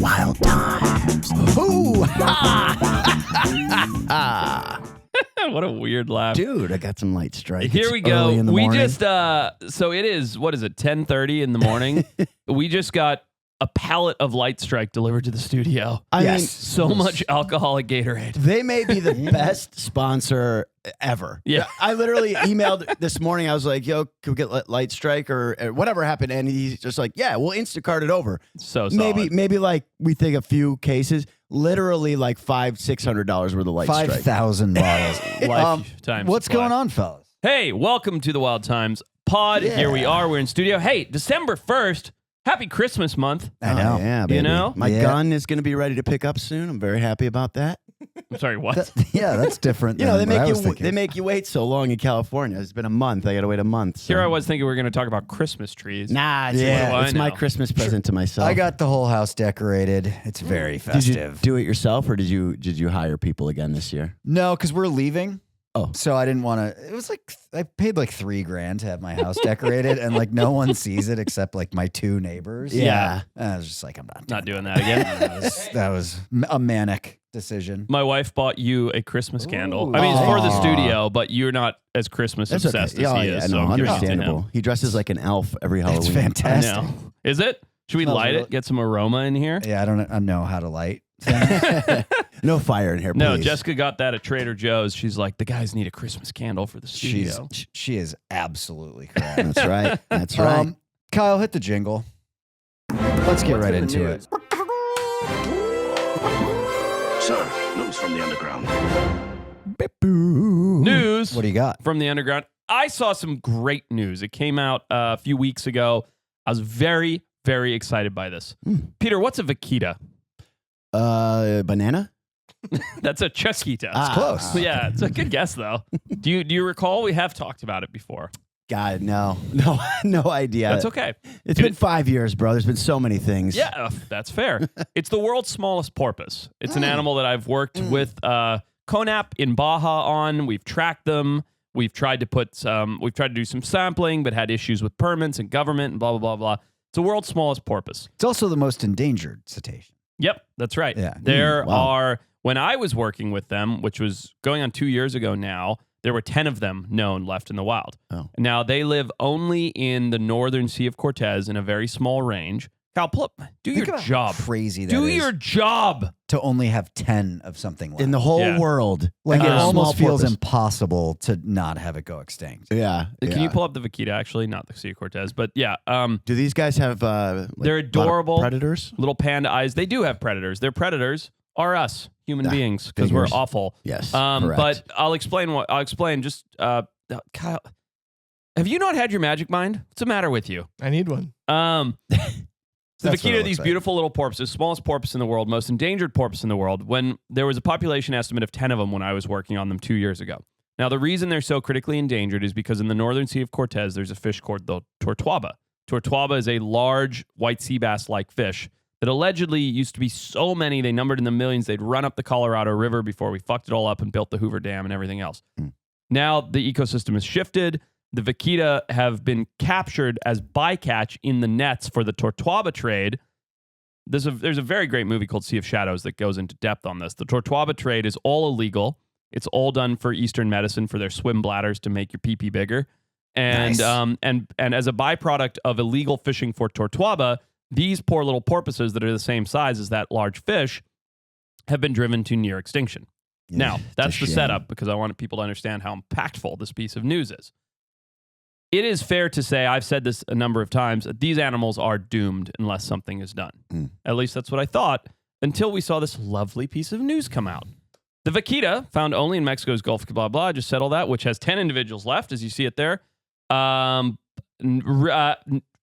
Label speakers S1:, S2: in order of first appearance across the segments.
S1: Wild times. Ooh,
S2: What a weird laugh.
S1: dude, I got some light strike.
S2: Here
S1: It's
S2: we go.
S1: early in the
S2: We
S1: morning.
S2: just so it is, what is it, 10:30 in the morning? We just got a pallet of Light Strike delivered to the studio.
S1: I mean,
S2: So much alcoholic Gatorade.
S1: they may be the best sponsor ever.
S2: Yeah.
S1: I literally emailed this morning. I was like, yo, can we get Light Strike or whatever happened? And he's just like, yeah, we'll Instacart it over.
S2: So solid.
S1: Maybe like we think a few cases, literally like $500-$600 worth of Light Strike.
S3: 5,000 bottles.
S2: Lifetime
S3: What's
S2: supply.
S3: going on, fellas?
S2: Hey, welcome to the Wild Times pod.
S1: Yeah.
S2: Here we are. We're in studio. Hey, December 1st. Happy Christmas month.
S3: I know.
S1: Oh, yeah, baby.
S2: You know?
S1: My
S3: Yeah.
S1: gun is going to be ready to pick up soon. I'm very happy about that.
S2: I'm sorry, what?
S3: Yeah, that's different.
S1: You know,
S3: than what I was thinking.
S1: they make you wait so long in California. It's been a month. I got to wait a month. So.
S2: Here I was thinking we were going to talk about Christmas trees.
S1: Nah, it's,
S3: Yeah.
S2: What do
S1: it's
S2: I
S1: my
S2: know?
S1: Christmas present to myself.
S3: I got the whole house decorated. It's very
S1: Did you
S3: festive.
S1: do it yourself, or did you hire people again this year?
S3: No, because we're leaving.
S1: Oh.
S3: So I didn't want to. It was like I paid like $3,000 to have my house decorated, and like no one sees it except like my two neighbors.
S1: Yeah.
S3: And I was just like, I'm
S2: Not doing that again.
S3: that was a manic decision.
S2: My wife bought you a Christmas candle.
S3: Ooh.
S2: I mean, it's for the
S3: Aw.
S2: studio, but you're not as Christmas
S1: That's
S2: obsessed
S1: okay.
S2: as
S1: Yeah,
S2: he
S1: yeah,
S2: is.
S1: no,
S2: so give it to
S1: understandable.
S2: him.
S1: He dresses like an elf every Halloween.
S3: It's fantastic.
S2: I know. Is it? Should we
S3: Smells
S2: light
S3: really-
S2: it? Get some aroma in here?
S3: Yeah, I don't know how to light things.
S1: No fire in here, please.
S2: No, Jessica got that at Trader Joe's. She's like, the guys need a Christmas candle for the studio.
S3: She is absolutely correct.
S1: That's right. That's right.
S3: Kyle, hit the jingle. Let's get right into it.
S4: Sir, news from the underground.
S2: News
S3: What do you got?
S2: from the underground. I saw some great news. It came out a few weeks ago. I was very, very excited by this. Peter, what's a vaquita?
S1: Banana?
S2: That's a chasquita.
S1: Ah.
S3: Close.
S2: Yeah, it's a good guess though. Do you recall we have talked about it before?
S1: God, no idea.
S2: That's okay.
S1: It's been 5 years, bro. There's been so many things.
S2: Yeah, that's fair. It's the world's smallest porpoise. It's an animal that I've worked with CONAP in Baja on. We've tracked them. We've tried to do some sampling, but had issues with permits and government and blah, blah, blah, blah. It's the world's smallest porpoise.
S3: It's also the most endangered cetacean.
S2: Yep, that's right.
S3: Yeah.
S2: There
S1: Wow.
S2: are, when I was working with them, which was going on 2 years ago now, there were 10 of them known left in the wild.
S1: Oh.
S2: Now, they live only in the northern Sea of Cortez in a very small range. Kyle, do
S3: Think
S2: your
S3: about
S2: job.
S3: how crazy that
S2: Do
S3: is
S2: your job.
S3: to only have 10 of something left.
S1: In the whole
S2: Yeah.
S1: world.
S3: like it
S1: a small
S3: almost feels
S1: porpoise.
S3: impossible to not have it go extinct.
S1: Yeah.
S2: Can you pull up the Vaquita, actually? Not the Sea of Cortez, but yeah.
S1: Do these guys have
S2: They're adorable.
S1: predators?
S2: Little panda eyes. They do have predators. Their predators are us, human beings, because we're
S1: figures.
S2: awful.
S1: Yes. correct.
S2: But I'll explain. Just Kyle, have you not had your magic mind? What's the matter with you?
S5: I need one.
S2: The
S3: That's what
S2: vaquita
S3: it
S2: are these
S3: looks like.
S2: beautiful little porpoises, smallest porpoise in the world, most endangered porpoise in the world. When there was a population estimate of 10 of them when I was working on them 2 years ago. Now, the reason they're so critically endangered is because in the northern Sea of Cortez, there's a fish called the tortuaba. Tortuaba is a large white sea bass-like fish that allegedly used to be so many, they numbered in the millions, they'd run up the Colorado River before we fucked it all up and built the Hoover Dam and everything else. Now, the ecosystem has shifted. The vaquita have been captured as bycatch in the nets for the tortuaba trade. There's a very great movie called Sea of Shadows that goes into depth on this. The tortuaba trade is all illegal. It's all done for Eastern medicine for their swim bladders to make your pee-pee bigger. And
S3: Nice.
S2: and as a byproduct of illegal fishing for tortuaba, these poor little porpoises that are the same size as that large fish have been driven to near extinction.
S1: Yeah,
S2: Now,
S1: it's
S2: that's
S1: a
S2: the
S1: shame.
S2: setup because I wanted people to understand how impactful this piece of news is. It is fair to say, I've said this a number of times, that these animals are doomed unless something is done. At least that's what I thought until we saw this lovely piece of news come out. The vaquita, found only in Mexico's Gulf, blah, blah, just settled that, which has 10 individuals left, as you see it there.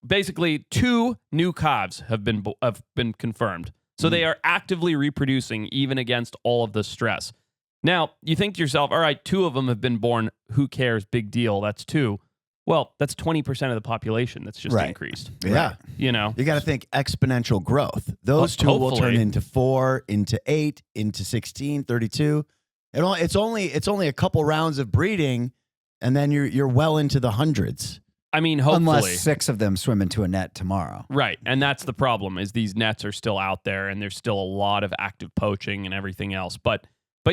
S2: Basically, 2 new calves have been confirmed. So they are actively reproducing even against all of the stress. Now, you think to yourself, all right, 2 of them have been born. Who cares? Big deal. That's 2. Well, that's 20% of the population that's just
S3: Right.
S2: increased.
S1: Yeah.
S2: You know?
S1: You got to think exponential growth. Those two will turn
S2: Hopefully.
S1: into 4, into 8, into 16, 32. It's only a couple rounds of breeding, and then you're well into the hundreds.
S2: I mean, hopefully.
S3: Unless 6 of them swim into a net tomorrow.
S2: Right. And that's the problem is these nets are still out there and there's still a lot of active poaching and everything else. But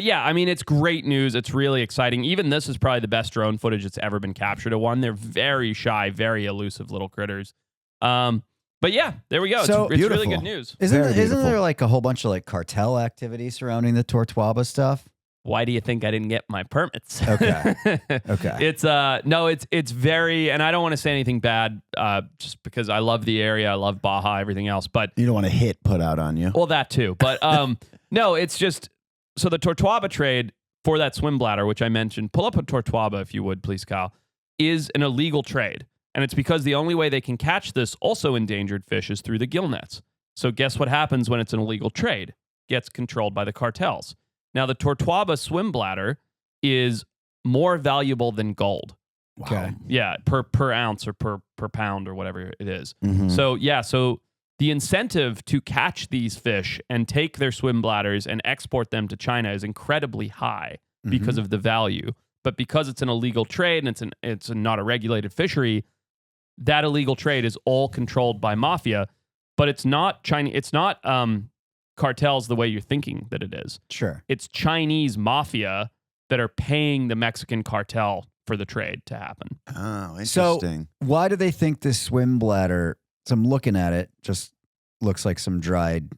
S2: yeah, I mean, it's great news. It's really exciting. Even this is probably the best drone footage that's ever been captured of one. They're very shy, very elusive little critters. But yeah, there we go.
S3: So
S2: it's really good news.
S3: Isn't there like a whole bunch of like cartel activity surrounding the Tortuaba stuff?
S2: Why do you think I didn't get my permits?
S3: Okay. Okay.
S2: It's very, and I don't want to say anything bad, just because I love the area, I love Baja, everything else, but
S1: You don't want a hit put out on you.
S2: well, that too. But no, it's just so the Tortuaba trade for that swim bladder, which I mentioned. Pull up a Tortuaba if you would, please, Kyle. Is an illegal trade, and it's because the only way they can catch this also endangered fish is through the gill nets. So guess what happens when it's an illegal trade? Gets controlled by the cartels. Now, the Tortuaba swim bladder is more valuable than gold.
S3: Okay.
S2: Yeah, per ounce or per pound or whatever it is.
S1: Mhm.
S2: So the incentive to catch these fish and take their swim bladders and export them to China is incredibly high because of the value. But because it's an illegal trade and it's not a regulated fishery, that illegal trade is all controlled by mafia. But it's not Chinese. It's not cartels the way you're thinking that it is.
S3: Sure.
S2: It's Chinese mafia that are paying the Mexican cartel for the trade to happen.
S1: Oh,
S3: So
S1: interesting.
S3: why do they think this swim bladder? So I'm looking at it, just looks like some dried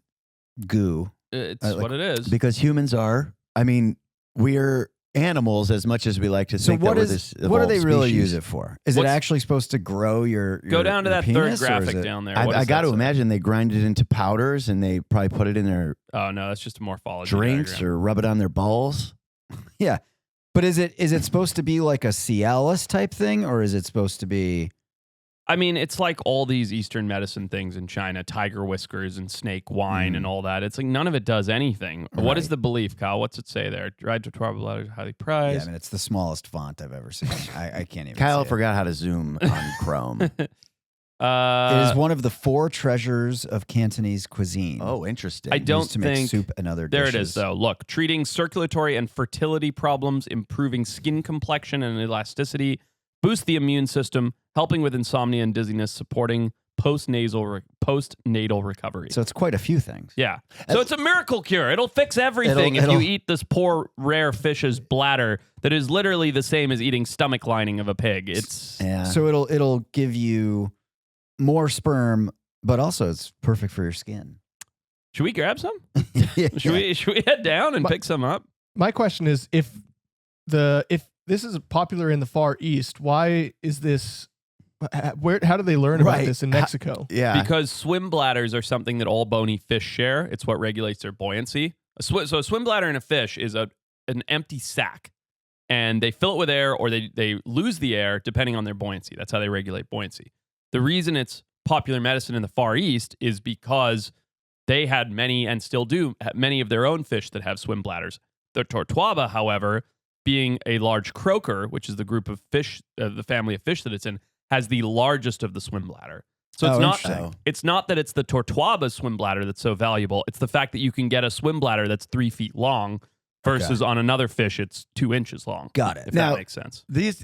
S3: goo.
S2: It's
S3: like-
S2: what it is.
S1: Because humans are, I mean, we're animals as much as we like to
S3: So
S1: think
S3: what
S1: that we're
S3: is
S1: this
S3: what do they
S1: evolved
S3: really
S1: species.
S3: use it for? Is it
S2: What's-
S3: actually supposed to grow your
S2: Go down to
S3: your
S2: that third
S3: penis, or is
S2: graphic
S3: it-
S2: down there. What
S1: I
S2: does
S1: got
S2: that
S1: to
S2: say?
S1: imagine they grind it into powders and they probably put it in their
S2: Oh no, that's just a morphology
S1: drinks
S2: diagram.
S1: or rub it on their balls.
S3: Yeah, but is it supposed to be like a Cialis type thing, or is it supposed to be?
S2: I mean, it's like all these Eastern medicine things in China, tiger whiskers and snake wine and all that. It's like none of it does anything. What is
S3: Right.
S2: the belief, Kyle? What's it say there? Dried Tortuaba bladder, highly
S3: Yeah,
S2: prized.
S3: I mean, it's the smallest font I've ever seen. I can't even.
S1: Kyle
S3: see it.
S1: forgot how to zoom on Chrome.
S3: It is one of the 4 treasures of Cantonese cuisine.
S1: Oh, interesting.
S2: I don't
S3: Used to make
S2: think-
S3: soup and other
S2: There
S3: dishes.
S2: it is, though. Look, treating circulatory and fertility problems, improving skin complexion and elasticity, boost the immune system, helping with insomnia and dizziness, supporting postnatal recovery.
S3: So it's quite a few things.
S2: Yeah. So it's a miracle cure. It'll fix everything if
S3: It'll-
S2: you eat this poor, rare fish's bladder that is literally the same as eating stomach lining of a pig. It's
S1: Yeah.
S3: So it'll give you more sperm, but also it's perfect for your skin.
S2: Should we grab some?
S3: Yeah.
S2: Should we head down and
S5: But-
S2: pick some up?
S5: My question is, if this is popular in the Far East, why is this? How do they learn about
S1: Right.
S5: this in Mexico?
S1: yeah.
S2: Because swim bladders are something that all bony fish share. It's what regulates their buoyancy. So a swim bladder in a fish is an empty sac, and they fill it with air or they lose the air depending on their buoyancy. That's how they regulate buoyancy. The reason it's popular medicine in the Far East is because they had many and still do many of their own fish that have swim bladders. The Tortuaba, however, being a large croaker, which is the group of fish, the family of fish that it's in, has the largest of the swim bladder. So
S3: Oh,
S2: it's
S3: interesting.
S2: not it's not that it's the Tortuaba swim bladder that's so valuable. It's the fact that you can get a swim bladder that's 3 feet long versus on another fish it's 2 inches long.
S3: Got it.
S2: If
S1: Now-
S2: that makes sense.
S1: these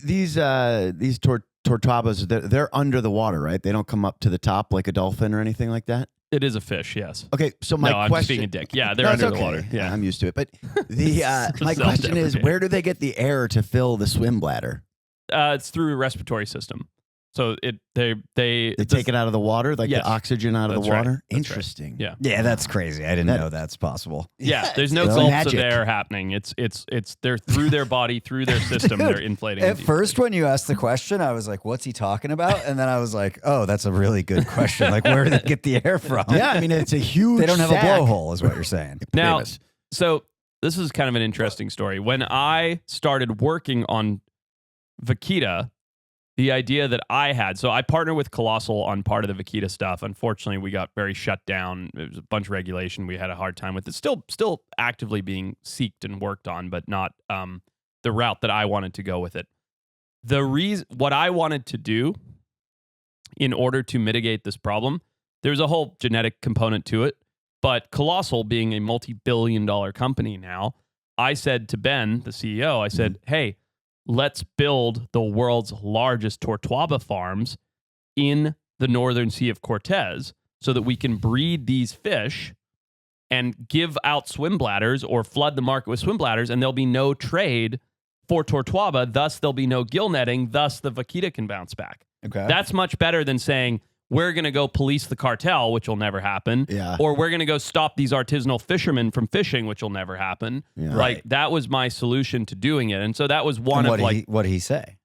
S1: tortuabas, they're under the water, right? They don't come up to the top like a dolphin or anything like that.
S2: It is a fish, yes.
S1: Okay, so my
S2: no, I'm just
S1: question.
S2: being a dick. Yeah, they're
S1: No, it's
S2: under the
S1: okay.
S2: water. Yeah.
S1: I'm used to it. But the my question is,
S2: Self-deprecating.
S1: where do they get the air to fill the swim bladder?
S2: It's through a respiratory system. So they
S1: They take it out of the water, like
S2: Yes.
S1: the oxygen out of
S2: That's
S1: the
S2: right.
S1: water.
S2: That's right.
S1: Interesting.
S2: Yeah.
S3: Yeah, that's crazy. I didn't know that's possible.
S2: Yeah, there's no
S1: It's
S2: gulps
S1: magic.
S2: of air happening. It's they're through their body, through their system,
S3: Dude,
S2: they're inflating.
S3: At
S2: these
S3: first,
S2: fish.
S3: when you asked the question, I was like, what's he talking about? And then I was like, oh, that's a really good question. Like, where do they get the air from?
S1: Yeah, I mean it's a huge.
S3: They don't have
S1: sack.
S3: a blowhole, is what you're saying.
S2: Now,
S1: Famous.
S2: so this is kind of an interesting story. When I started working on Vaquita, the idea that I had, so I partner with Colossal on part of the Vaquita stuff. Unfortunately, we got very shut down. There was a bunch of regulation. We had a hard time with it. Still actively being seeked and worked on, but not the route that I wanted to go with it. What I wanted to do in order to mitigate this problem, there's a whole genetic component to it. But Colossal being a multi-billion-dollar company now, I said to Ben, the CEO, I said, hey, let's build the world's largest Tortuaba farms in the northern Sea of Cortez so that we can breed these fish and give out swim bladders or flood the market with swim bladders, and there'll be no trade for Tortuaba. Thus, there'll be no gill netting. Thus, the Vaquita can bounce back.
S3: Okay.
S2: That's much better than saying, we're going to go police the cartel, which will never happen.
S1: Yeah.
S2: Or we're going to go stop these artisanal fishermen from fishing, which will never happen.
S1: Yeah.
S2: Like, that was my solution to doing it. And so that was one
S3: And
S2: of like,
S3: what did he say?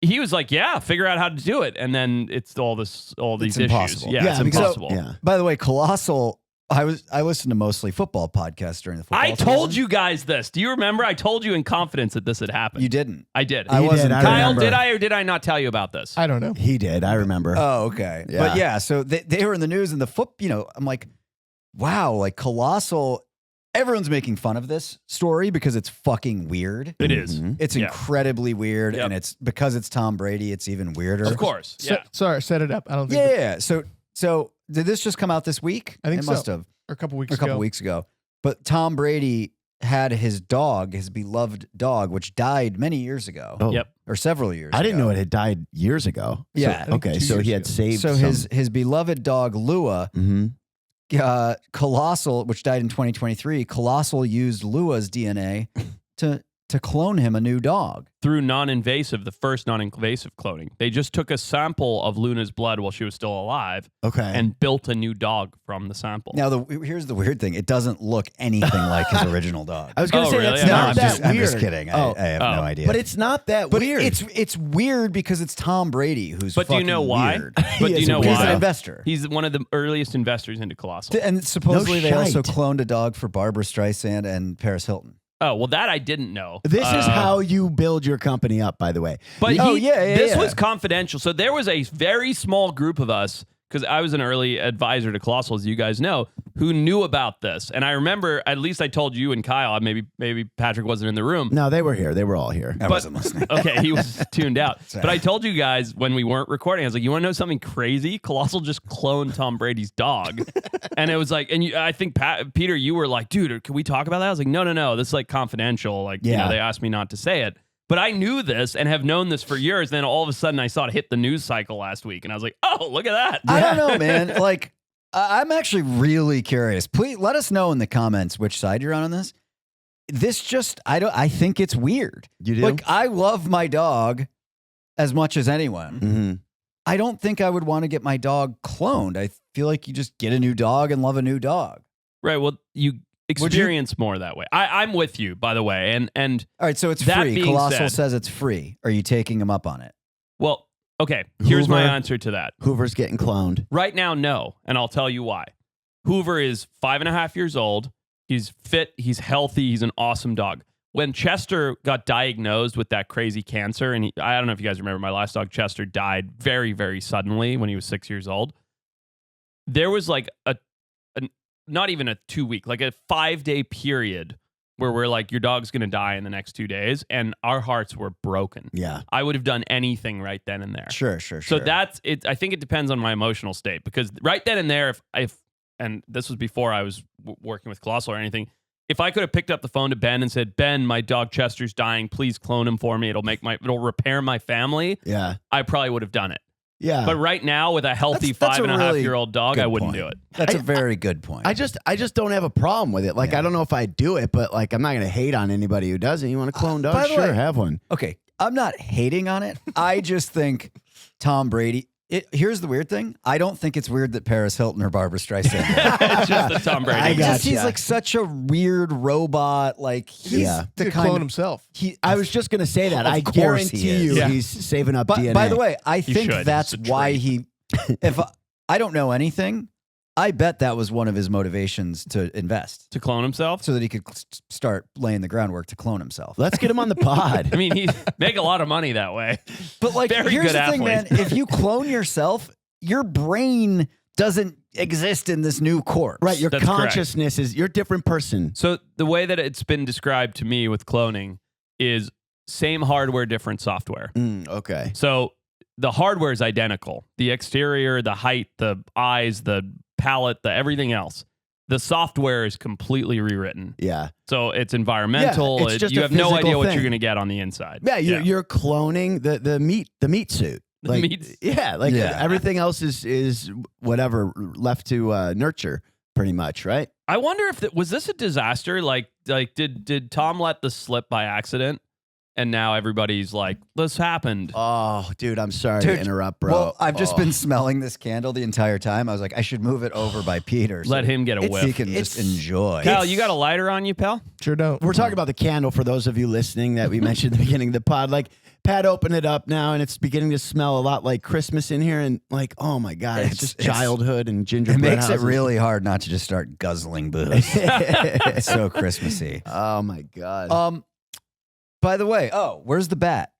S2: he was like, yeah, figure out how to do it. And then it's all these
S3: It's
S2: issues.
S3: impossible.
S2: Yeah, it's
S1: because-
S2: impossible.
S1: Yeah.
S3: By the way, Colossal. I listened to mostly football podcasts during the football
S2: I told
S3: season.
S2: you guys this. Do you remember? I told you in confidence that this had happened.
S3: You didn't.
S2: I did.
S3: I
S1: He
S3: wasn't.
S1: did, I
S2: Kyle,
S1: remember.
S2: did I or did I not tell you about this?
S5: I don't know.
S1: He did. I remember.
S3: Oh, okay.
S1: Yeah.
S3: But yeah, so they were in the news and I'm like, wow, like Colossal. Everyone's making fun of this story because it's fucking weird.
S2: It is.
S1: Mhm.
S3: It's
S2: Yeah.
S3: incredibly weird,
S2: Yep.
S3: and it's because it's Tom Brady. It's even weirder.
S2: Of course. Yeah.
S5: Sorry, set it up. I don't think
S3: Yeah. So did this just come out this week?
S5: I think
S3: it
S5: so.
S3: must have
S5: or a couple weeks
S3: a couple
S5: ago.
S3: weeks ago. But Tom Brady had his dog, his beloved dog, which died many years ago,
S1: Oh.
S2: Yep.
S3: or several years.
S1: I didn't
S3: ago.
S1: know it had died years ago.
S3: Yeah.
S5: I think
S1: Okay.
S5: 2
S1: So
S5: years
S1: he had
S5: ago.
S1: saved.
S3: So
S1: some-
S3: his beloved dog Lua,
S1: Mhm.
S3: Colossal, which died in 2023, Colossal used Lua's DNA to clone him a new dog.
S2: Through non-invasive, the first non-invasive cloning. They just took a sample of Luna's blood while she was still alive
S1: Okay.
S2: and built a new dog from the sample.
S3: Now, here's the weird thing: it doesn't look anything like his original dog.
S1: I was going to
S2: Oh,
S1: say
S2: really?
S1: that's
S2: Yeah,
S1: not
S3: I'm
S1: that
S3: just, I'm
S1: weird.
S3: just kidding.
S1: Oh,
S3: I have
S2: Oh.
S3: no idea.
S1: but it's not that
S3: But
S1: weird.
S3: it's weird because it's Tom Brady who's.
S2: But do you
S3: fucking
S2: know why?
S3: Weird.
S2: But do
S1: He
S2: you
S1: is
S2: know
S1: a
S3: He's
S2: why?
S3: an investor.
S2: He's one of the earliest investors into Colossal.
S3: And supposedly they also
S1: shite.
S3: cloned a dog for Barbara Streisand and Paris Hilton.
S2: Oh, well, that I didn't know.
S1: This is how you build your company up, by the way.
S2: But
S3: Oh, yeah,
S2: this
S3: yeah.
S2: was confidential. So there was a very small group of us, because I was an early advisor to Colossal, as you guys know, who knew about this. And I remember, at least I told you and Kyle, maybe Patrick wasn't in the room.
S1: No, they were here. They were all here.
S3: I wasn't listening.
S2: Okay, he was tuned out.
S3: Sorry.
S2: But I told you guys when we weren't recording, I was like, you want to know something crazy? Colossal just cloned Tom Brady's dog. And it was like, I think, Peter, you were like, dude, can we talk about that? I was like, no. This is like confidential. Like,
S1: Yeah.
S2: they asked me not to say it. But I knew this and have known this for years. Then all of a sudden I saw it hit the news cycle last week. And I was like, oh, look at that.
S3: I don't know, man. Like, I'm actually really curious. Please let us know in the comments which side you're on this. This just, I think it's weird.
S1: You do?
S3: Like, I love my dog as much as anyone.
S1: Mhm.
S3: I don't think I would want to get my dog cloned. I feel like you just get a new dog and love a new dog.
S2: Right. Well, you experience more that way. I'm with you, by the way. And
S3: All right, so it's
S2: That
S3: free.
S2: being
S3: Colossal
S2: said-
S3: says it's free. Are you taking him up on it?
S2: well, okay, here's my
S1: Hoover.
S2: answer to that.
S1: Hoover's getting cloned.
S2: Right now, no. And I'll tell you why. Hoover is 5.5 years old. He's fit. He's healthy. He's an awesome dog. When Chester got diagnosed with that crazy cancer, and I don't know if you guys remember, my last dog, Chester, died very, very suddenly when he was 6 years old. There was like a not even a 2 week, like a 5-day period where we're like, your dog's going to die in the next 2 days. And our hearts were broken.
S1: Yeah.
S2: I would have done anything right then and there.
S3: Sure.
S2: So that's it. I think it depends on my emotional state, because right then and there, if and this was before I was working with Colossal or anything, if I could have picked up the phone to Ben and said, Ben, my dog Chester's dying, please clone him for me. It'll repair my family.
S1: Yeah.
S2: I probably would have done it.
S1: Yeah.
S2: But right now, with a healthy
S3: That's a
S2: 5.5-year-old dog,
S3: good
S2: I wouldn't
S3: point.
S2: do it.
S3: That's
S1: I-
S3: a very good point.
S1: I just don't have a problem with it. Like,
S3: Yeah.
S1: I don't know if I do it, but like, I'm not going to hate on anybody who doesn't. You want a clone
S3: by
S1: dog?
S3: the
S1: Sure,
S3: way-
S1: have one.
S3: Okay, I'm not hating on it. I just think Tom Brady. Here's the weird thing. I don't think it's weird that Paris Hilton or Barbara Streisand.
S2: It's just the Tom Brady.
S1: I got
S3: He's
S1: ya.
S3: like such a weird robot. Like he's
S1: Yeah.
S3: the
S5: He
S3: kind
S5: clone
S3: of,
S5: himself.
S3: he.
S1: I was just going to say that.
S3: Of
S1: I
S3: course he
S1: guarantee
S3: is.
S1: you
S2: Yeah.
S1: he's saving up
S3: But
S1: DNA.
S3: by the way, I
S2: He
S3: think
S2: should.
S3: that's
S2: It's a
S3: why
S2: trait.
S3: he. If I don't know anything, I bet that was one of his motivations to invest,
S2: To clone himself?
S3: so that he could start laying the groundwork to clone himself.
S1: Let's get him on the pod.
S2: I mean, he make a lot of money that way.
S3: But like,
S2: Very
S3: here's
S2: good
S3: the thing, man.
S2: athlete.
S3: If you clone yourself, your brain doesn't exist in this new corpse.
S1: Right. Your
S2: That's correct.
S1: consciousness is, you're a different person.
S2: So the way that it's been described to me with cloning is same hardware, different software.
S1: Okay.
S2: So the hardware is identical. The exterior, the height, the eyes, the palette, the everything else. The software is completely rewritten.
S1: Yeah.
S2: So it's environmental.
S1: Yeah, it's just
S2: you
S1: a
S2: have no idea
S1: physical
S2: what
S1: thing.
S2: you're going to get on the inside.
S1: Yeah, you're cloning the meat suit.
S2: The meat-
S1: Yeah, like
S3: Yeah.
S1: everything else is whatever left to nurture, pretty much, right?
S2: I wonder if was this a disaster? Like did Tom let this slip by accident? And now everybody's like, this happened.
S1: Oh, dude, I'm sorry
S3: Dude,
S1: to interrupt, bro.
S3: Well, I've just
S1: Oh.
S3: been smelling this candle the entire time. I was like, I should move it over by Peter.
S2: Let him get a
S3: so
S2: whiff.
S3: he can just enjoy.
S2: Kyle, you got a lighter on you, pal?
S5: Sure don't.
S1: We're talking about the candle for those of you listening that we mentioned at the beginning of the pod. Like, Pat opened it up now, and it's beginning to smell a lot like Christmas in here. And like, oh my god, it's just childhood and
S3: It
S1: gingerbread
S3: makes it
S1: houses.
S3: really hard not to just start guzzling booze. It's so Christmassy.
S1: Oh my god.
S3: By the way, where's the bat?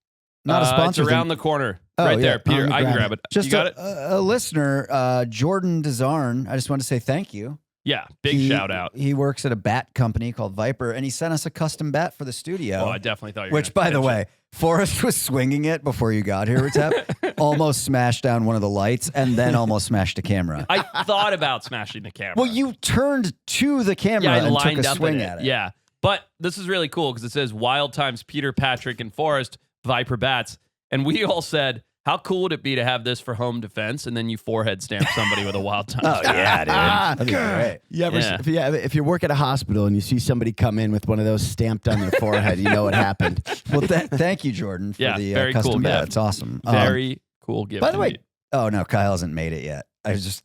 S3: Not a sponsor.
S2: It's around the corner.
S3: Oh,
S2: right
S3: yeah,
S2: there, Peter.
S1: I'm gonna
S2: I can
S1: grab
S2: grab it.
S3: Just
S2: you got it?
S3: a listener, Jordan Desarn. I just want to say thank you.
S2: Yeah, big shout out.
S3: He works at a bat company called Viper, and he sent us a custom bat for the studio.
S2: Oh, I definitely thought you were
S3: Which,
S2: gonna
S3: by the
S2: pitch
S3: way, Forrest was swinging it before you got here, Retep. Almost smashed down one of the lights and then almost smashed a camera.
S2: I thought about smashing the camera.
S3: Well, you turned to the camera
S2: yeah, I
S3: and
S2: lined
S3: took a
S2: up
S3: swing
S2: in
S3: at it.
S2: Yeah, but this is really cool because it says Wild Times Peter, Patrick, and Forrest, Viper Bats. And we all said, how cool would it be to have this for home defense? And then you forehead stamp somebody with a Wild Times.
S3: Oh, yeah, dude. That'd be great.
S1: You ever,
S2: Yeah.
S1: if you work at a hospital and you see somebody come in with one of those stamped on their forehead, you know what happened.
S3: Well, thank you, Jordan, for
S2: Yeah,
S3: the
S2: very
S3: custom
S2: cool
S3: bat.
S2: gift.
S3: It's awesome.
S2: Very cool gift.
S3: By the way,
S2: indeed.
S3: oh no, Kyle hasn't made it yet. I was just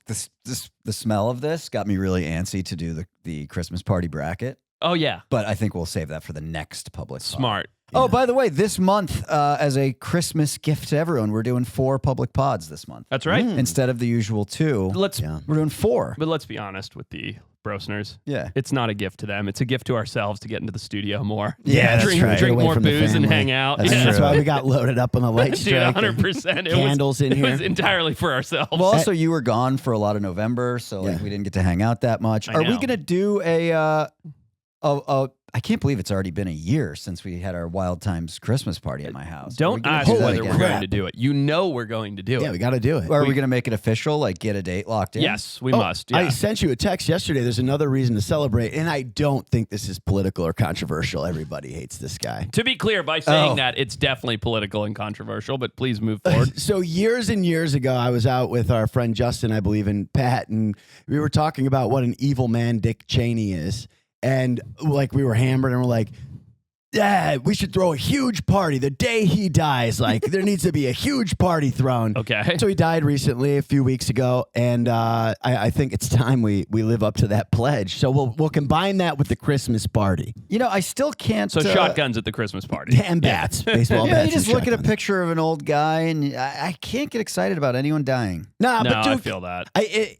S3: the smell of this got me really antsy to do the Christmas party bracket.
S2: Oh yeah,
S3: But I think we'll save that for the next public. pod.
S2: smart.
S3: Oh, by the way, this month, as a Christmas gift to everyone, we're doing 4 public pods this month.
S2: That's right.
S3: Instead of the usual 2,
S2: Let's
S3: we're doing 4.
S2: but let's be honest with the Brosners.
S3: Yeah.
S2: It's not a gift to them. It's a gift to ourselves to get into the studio more.
S3: Yeah, that's
S2: drink,
S3: right.
S2: drink
S1: Get away
S2: more
S1: from the
S2: booze and
S1: family.
S2: hang out.
S3: That's
S2: yeah.
S1: That's
S3: true.
S1: why we got loaded up on the light
S2: Dude,
S1: strike.
S2: 100%.
S1: Candles in
S2: It was
S1: here.
S2: entirely for ourselves.
S3: Well, also, you were gone for a lot of November, so like
S1: Yeah.
S3: we didn't get to hang out that much.
S2: I
S3: Are we
S2: know.
S3: going to do a I can't believe it's already been a year since we had our Wild Times Christmas party at my house. Are we
S2: Don't
S3: gonna
S2: ask
S3: do that
S2: whether
S3: again?
S2: we're going to do it. You know we're going to do
S1: Yeah,
S2: it.
S1: we got to do it.
S3: Are we going to make it official? Like get a date locked in?
S2: Yes, we
S1: Oh,
S2: must. Yeah.
S1: I sent you a text yesterday. There's another reason to celebrate, and I don't think this is political or controversial. Everybody hates this guy.
S2: To be clear, by saying
S3: Oh.
S2: that, it's definitely political and controversial, but please move forward.
S1: So years and years ago, I was out with our friend Justin, I believe, and Pat, and we were talking about what an evil man Dick Cheney is. And like we were hammered and we're like, yeah, we should throw a huge party the day he dies. Like there needs to be a huge party thrown.
S2: Okay.
S1: So he died recently, a few weeks ago, and I think it's time we live up to that pledge. So we'll combine that with the Christmas party.
S3: You know, I still can't.
S2: So shotguns at the Christmas party.
S1: And bats, baseball
S3: Yeah,
S1: bats.
S3: you just
S1: and
S3: look at a
S1: shotguns.
S3: picture of an old guy, and I can't get excited about anyone dying.
S1: Nah,
S2: No,
S1: but dude,
S2: I feel that.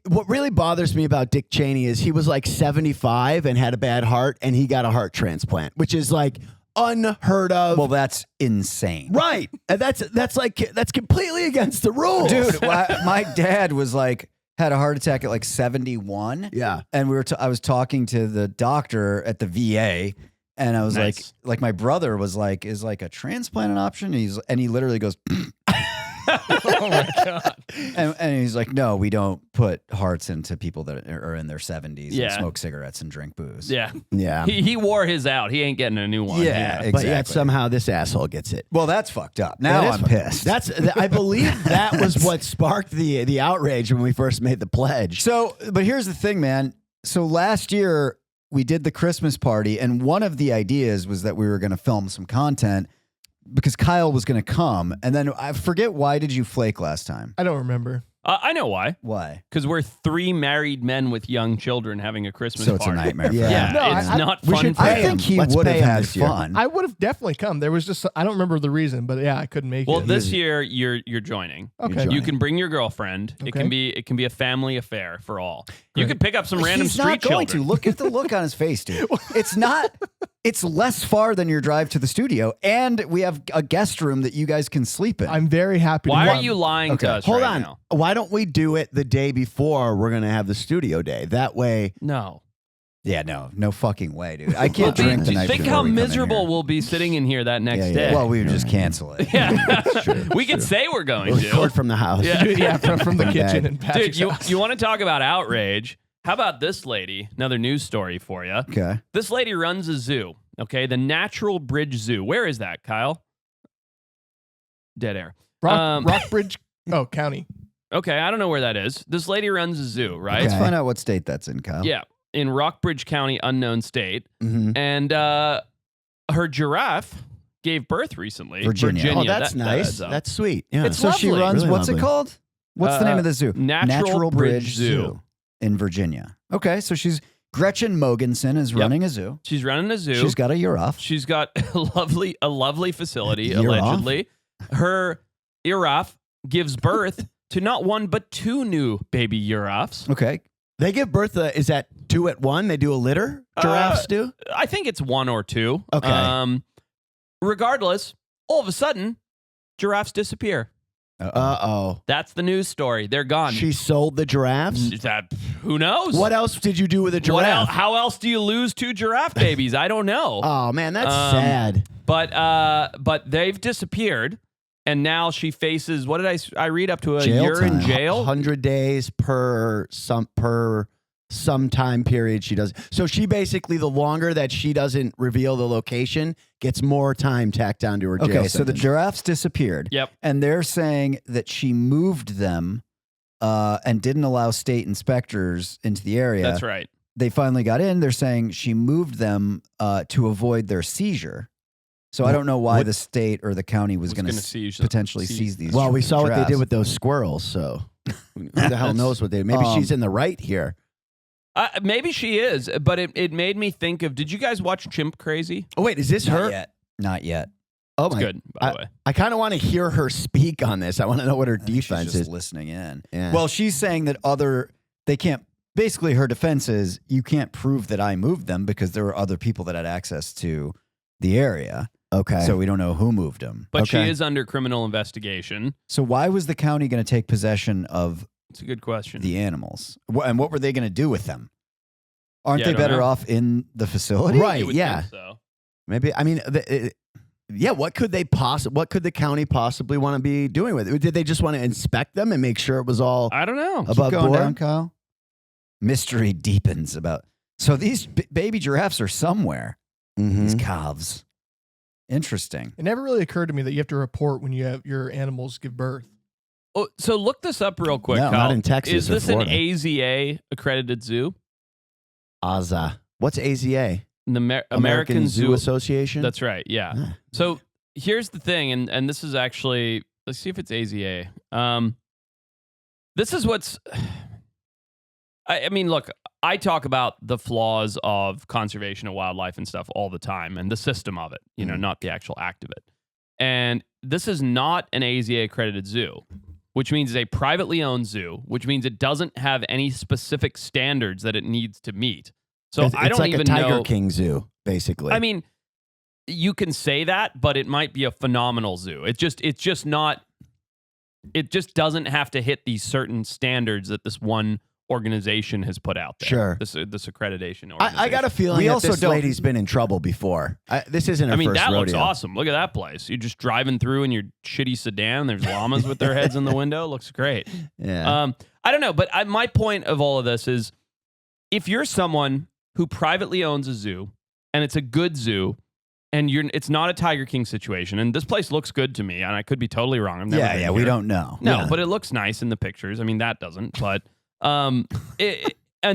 S1: what really bothers me about Dick Cheney is he was like 75 and had a bad heart, and he got a heart transplant, which is like unheard of.
S3: Well, that's insane.
S1: Right. And that's completely against the rules.
S3: Dude, my dad was like, had a heart attack at like 71.
S1: Yeah.
S3: And I was talking to the doctor at the VA, and I was
S2: Nice.
S3: like my brother was like, is like a transplant an option? And he literally goes,
S2: Oh my God.
S3: and he's like, no, we don't put hearts into people that are in their 70s
S2: Yeah.
S3: and smoke cigarettes and drink booze.
S2: Yeah.
S1: Yeah.
S2: He wore his out. He ain't getting a new one.
S3: Yeah,
S1: But yet
S3: exactly.
S1: somehow this asshole gets it.
S3: Well, that's fucked up. Now
S1: That is
S3: I'm
S1: fucked up.
S3: pissed.
S1: I believe that was what sparked the outrage when we first made the pledge.
S3: So, but here's the thing, man. So last year we did the Christmas party, and one of the ideas was that we were going to film some content because Kyle was going to come. And then I forget, why did you flake last time?
S5: I don't remember.
S2: I know why.
S3: Why?
S2: Because we're 3 married men with young children having a Christmas
S3: So it's a
S2: party.
S3: nightmare.
S1: Yeah.
S3: For
S2: Yeah,
S3: him.
S5: No,
S2: it's
S5: I-
S2: not
S1: we
S2: fun
S1: should
S2: for
S1: pay
S3: I
S2: him.
S1: him.
S3: think he
S1: Let's
S3: would
S1: pay
S3: have
S1: him
S3: had
S1: this year.
S3: fun.
S5: I would have definitely come. There was just I don't remember the reason, but yeah, I couldn't make
S2: Well,
S5: it.
S2: this year you're joining.
S5: Okay.
S1: You're
S2: You can bring your girlfriend. It
S5: Okay.
S2: can be a family affair for all. You
S5: Great.
S2: can pick up some random
S3: He's
S2: street
S3: not going
S2: children.
S3: to. Look at the look on his face, dude. It's not. It's less far than your drive to the studio, and we have a guest room that you guys can sleep in.
S5: I'm very happy.
S2: Why
S5: to
S2: are
S5: come.
S2: you lying
S3: Okay.
S2: to us
S1: Hold
S2: right
S1: on.
S2: now?
S1: Why don't we do it the day before we're going to have the studio day? That way.
S2: No.
S3: Yeah, no fucking way, dude. I can't
S2: Well,
S3: drink the night
S2: think
S3: before
S2: how
S3: we come in
S2: miserable
S3: here.
S2: we'll be sitting in here that next
S1: Yeah, yeah.
S2: day.
S3: Well, we would just cancel it.
S2: yeah. We could say we're going
S1: Record
S2: to.
S1: from the house.
S2: Yeah.
S5: Yeah, from the
S1: From
S5: kitchen
S1: bed.
S5: and Patrick's
S2: Dude,
S5: house.
S2: you want to talk about outrage? How about this lady? Another news story for you.
S3: Okay.
S2: This lady runs a zoo. Okay, the Natural Bridge Zoo. Where is that, Kyle? Dead air.
S5: Rockbridge, County.
S2: Okay, I don't know where that is. This lady runs a zoo, right?
S3: Let's find out what state that's in, Kyle.
S2: Yeah, in Rockbridge County, unknown state.
S1: Mm-hmm.
S2: And her giraffe gave birth recently.
S3: Virginia.
S1: Oh, that's
S2: that
S1: nice.
S2: adds up.
S1: That's sweet. Yeah.
S2: It's
S3: So she
S2: lovely.
S3: runs,
S1: Really
S3: what's it
S1: lovely.
S3: called? What's the name of the zoo?
S2: Natural Bridge Zoo.
S3: In Virginia. Okay, so Gretchen Mogensen is running a zoo.
S2: She's running a zoo.
S3: She's got a year off.
S2: She's got a lovely facility,
S1: Year off?
S2: allegedly. Her giraffe gives birth to not one, but 2 new baby giraffes.
S3: Okay.
S1: They give birth. Is that 2 at one? They do a litter. Giraffes do.
S2: I think it's 1 or 2.
S1: Okay.
S2: Regardless, all of a sudden, giraffes disappear.
S1: Oh.
S2: That's the news story. They're gone.
S1: She sold the giraffes.
S2: Is that, who knows?
S1: What else did you do with a
S2: What
S1: giraffe?
S2: how else do you lose 2 giraffe babies? I don't know.
S1: Oh man, that's sad.
S2: But they've disappeared, and now she faces, what did I read, up to a
S3: Jail
S2: year in
S3: time.
S2: jail?
S1: 100 days per some time period she does. So she basically, the longer that she doesn't reveal the location, gets more time tacked on to her jail
S3: Okay, so the
S1: sentence.
S3: giraffes disappeared.
S2: Yep.
S3: And they're saying that she moved them and didn't allow state inspectors into the area.
S2: That's right.
S3: They finally got in. They're saying she moved them to avoid their seizure. So I don't know why the state or the county was going to potentially seize these.
S1: Well, we saw what they
S3: giraffes.
S1: did with those squirrels, so who the hell knows what they... Maybe she's in the right here.
S2: Maybe she is, but it made me think of, did you guys watch Chimp Crazy?
S1: Oh, wait, is this her?
S3: Not yet.
S1: Oh,
S2: It's
S1: my...
S2: good, by the way.
S1: I kind of want to hear her speak on this. I want to know what her
S3: I think she's
S1: defense
S3: just
S1: is.
S3: listening in.
S1: Yeah.
S3: Well, she's saying that they can't, basically her defense is you can't prove that I moved them because there were other people that had access to the area.
S1: Okay.
S3: So we don't know who moved them.
S2: But she
S1: Okay.
S2: is under criminal investigation.
S3: So why was the county going to take possession of
S2: It's a good question.
S3: the animals? And what were they going to do with them? Aren't
S2: Yeah, I
S3: they
S2: don't
S3: better
S2: know.
S3: off in the facility?
S1: Right.
S2: You would
S1: yeah.
S2: think so.
S1: Maybe. I mean, yeah. What could the county possibly want to be doing with it? Did they just want to inspect them and make sure it was all
S2: I don't know.
S1: above
S3: Keep going
S1: board?
S3: down, Kyle. Mystery deepens about. So these baby giraffes are somewhere.
S1: Mhm.
S3: These calves. Interesting.
S5: It never really occurred to me that you have to report when you have your animals give birth.
S2: Oh, so look this up real quick,
S1: No,
S2: Kyle.
S1: not in Texas
S2: Is
S1: or
S2: this an
S1: Florida.
S2: AZA accredited zoo?
S1: AZA. What's AZA?
S2: The American Zoo.
S1: Association.
S2: That's right. Yeah.
S1: Ah.
S2: So here's the thing, and this is actually, let's see if it's AZA. This is what's, I mean, look, I talk about the flaws of conservation of wildlife and stuff all the time, and the system of it, not the actual act of it. And this is not an AZA accredited zoo, which means it's a privately owned zoo, which means it doesn't have any specific standards that it needs to meet. So
S1: It's
S2: I don't
S1: like
S2: even
S1: a Tiger
S2: know.
S1: King zoo, basically.
S2: I mean, you can say that, but it might be a phenomenal zoo. It's just not. It just doesn't have to hit these certain standards that this one organization has put out there.
S1: Sure.
S2: This accreditation organization.
S1: I got a feeling
S3: We
S1: that
S3: also
S1: this
S3: don't-
S1: lady's been in trouble before. This isn't her
S2: I mean,
S1: first
S2: that
S1: rodeo.
S2: looks awesome. Look at that place. You're just driving through in your shitty sedan. There's llamas with their heads in the window. Looks great.
S1: Yeah.
S2: I don't know, but my point of all of this is, if you're someone who privately owns a zoo and it's a good zoo, and it's not a Tiger King situation, and this place looks good to me, and I could be totally wrong. I've never been
S3: We
S2: here.
S3: don't know.
S2: No,
S1: Yeah.
S2: but it looks nice in the pictures. I mean, that doesn't. But and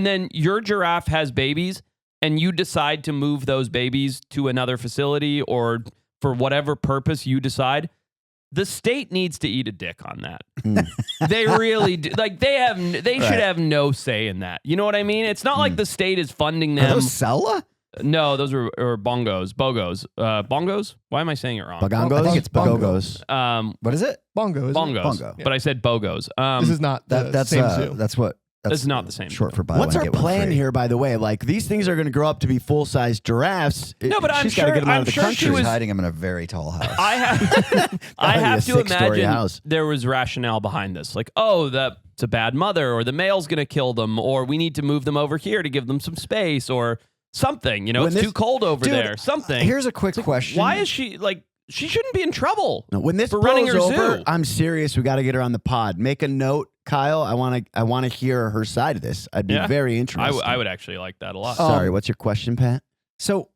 S2: then your giraffe has babies, and you decide to move those babies to another facility, or for whatever purpose you decide. The state needs to eat a dick on that. They really do. Like they should have no say in that. You know what I mean? It's not like the state is funding
S3: Are
S2: them.
S3: those Sella?
S2: No, those are bongos. Bongos? Why am I saying it wrong?
S1: Bagongos?
S5: I think it's
S1: Bagogos.
S3: What is it?
S5: Bongo, isn't it?
S2: Bongos.
S3: Bongo.
S2: But I said bogos.
S5: This is not the
S3: That's
S5: same zoo.
S3: That's what. That's
S2: It's not the same.
S3: Short for buy
S1: What's
S3: one,
S1: our
S3: get one
S1: plan
S3: free.
S1: here, by the way? Like, these things are going to grow up to be full-size giraffes.
S2: No, but I'm
S1: She's gotta
S2: sure-
S1: get them out
S2: I'm
S1: of the
S2: sure she
S1: country.
S3: She's
S2: was-
S3: hiding them in a very tall house.
S2: I have I
S1: Probably
S2: have
S1: a
S2: to
S1: 6-story
S2: imagine
S1: house.
S2: there was rationale behind this. Like, oh, it's a bad mother, or the male's going to kill them, or we need to move them over here to give them some space, or something.
S1: When
S2: It's
S1: this-
S2: too cold over
S1: Dude,
S2: there. Something.
S3: Here's a quick question.
S2: Why is she like? She shouldn't be in trouble.
S1: No, when this
S2: for running
S1: blows
S2: her
S1: over,
S2: zoo.
S1: I'm serious. We got to get her on the pod. Make a note Kyle? I want to hear her side of this. I'd be very interested.
S2: I would actually like that a lot.
S1: Sorry, what's your question, Pat?
S6: So,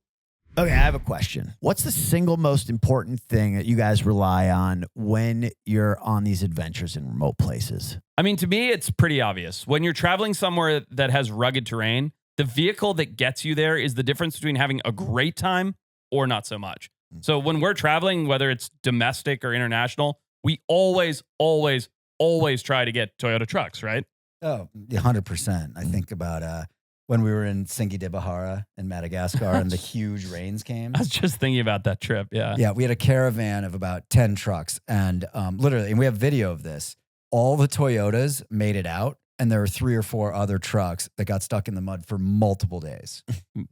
S6: okay, I have a question. What's the single most important thing that you guys rely on when you're on these adventures in remote places?
S2: I mean, to me, it's pretty obvious. When you're traveling somewhere that has rugged terrain, the vehicle that gets you there is the difference between having a great time or not so much. So when we're traveling, whether it's domestic or international, we always try to get Toyota trucks, right?
S3: Oh, 100%. I think about when we were in Cinque de Bahara in Madagascar and the huge rains came.
S2: I was just thinking about that trip. Yeah.
S3: Yeah, we had a caravan of about 10 trucks and literally, and we have video of this. All the Toyotas made it out, and there were 3 or 4 other trucks that got stuck in the mud for multiple days.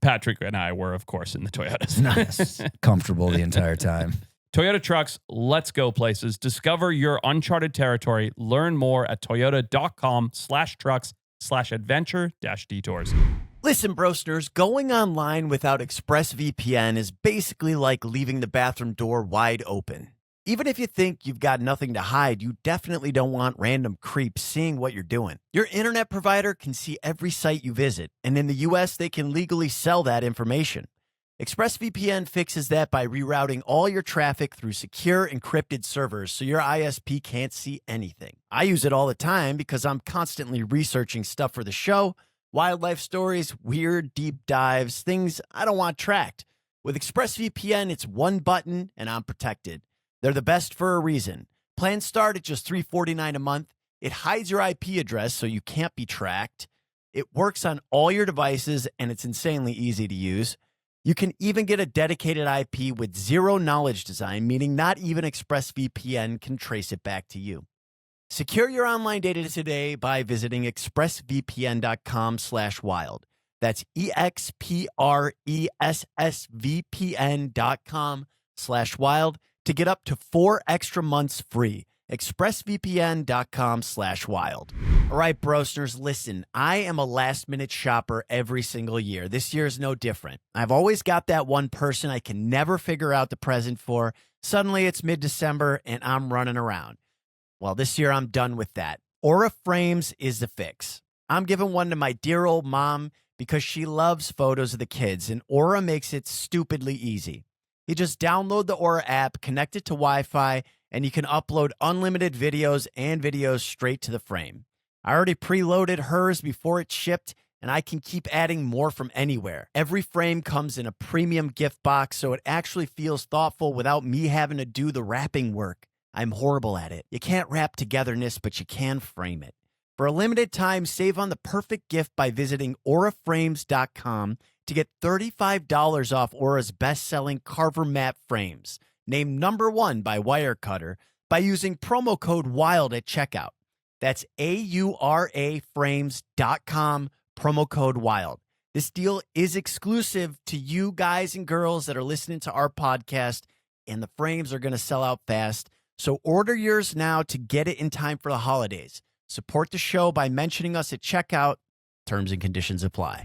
S2: Patrick and I were, of course, in the Toyotas.
S3: Nice. Comfortable the entire time.
S2: Toyota trucks, let's go places. Discover your uncharted territory. Learn more at toyota.com/trucks/adventure-detours.
S7: Listen, Brosters, going online without ExpressVPN is basically like leaving the bathroom door wide open. Even if you think you've got nothing to hide, you definitely don't want random creeps seeing what you're doing. Your internet provider can see every site you visit, and in the US, they can legally sell that information. ExpressVPN fixes that by rerouting all your traffic through secure encrypted servers so your ISP can't see anything. I use it all the time because I'm constantly researching stuff for the show, wildlife stories, weird deep dives, things I don't want tracked. With ExpressVPN, it's one button and I'm protected. They're the best for a reason. Plans start at just $3.49 a month. It hides your IP address so you can't be tracked. It works on all your devices and it's insanely easy to use. You can even get a dedicated IP with zero knowledge design, meaning not even ExpressVPN can trace it back to you. Secure your online data today by visiting expressvpn.com/wild. That's expressvpn.com/wild to get up to 4 extra months free. expressvpn.com/wild. All right, Brosters, listen, I am a last-minute shopper every single year. This year is no different. I've always got that one person I can never figure out the present for. Suddenly it's mid-December and I'm running around. Well, this year I'm done with that. Aura Frames is the fix. I'm giving one to my dear old mom because she loves photos of the kids, and Aura makes it stupidly easy. You just download the Aura app, connect it to Wi-Fi, and you can upload unlimited videos and videos straight to the frame. I already preloaded hers before it shipped, and I can keep adding more from anywhere. Every frame comes in a premium gift box, so it actually feels thoughtful without me having to do the wrapping work. I'm horrible at it. You can't wrap togetherness, but you can frame it. For a limited time, save on the perfect gift by visiting auraframes.com to get $35 off Aura's best-selling Carver Mat frames, named #1 by Wirecutter, by using promo code WILD at checkout. That's auraframes.com, promo code WILD. This deal is exclusive to you guys and girls that are listening to our podcast, and the frames are going to sell out fast. So order yours now to get it in time for the holidays. Support the show by mentioning us at checkout. Terms and conditions apply.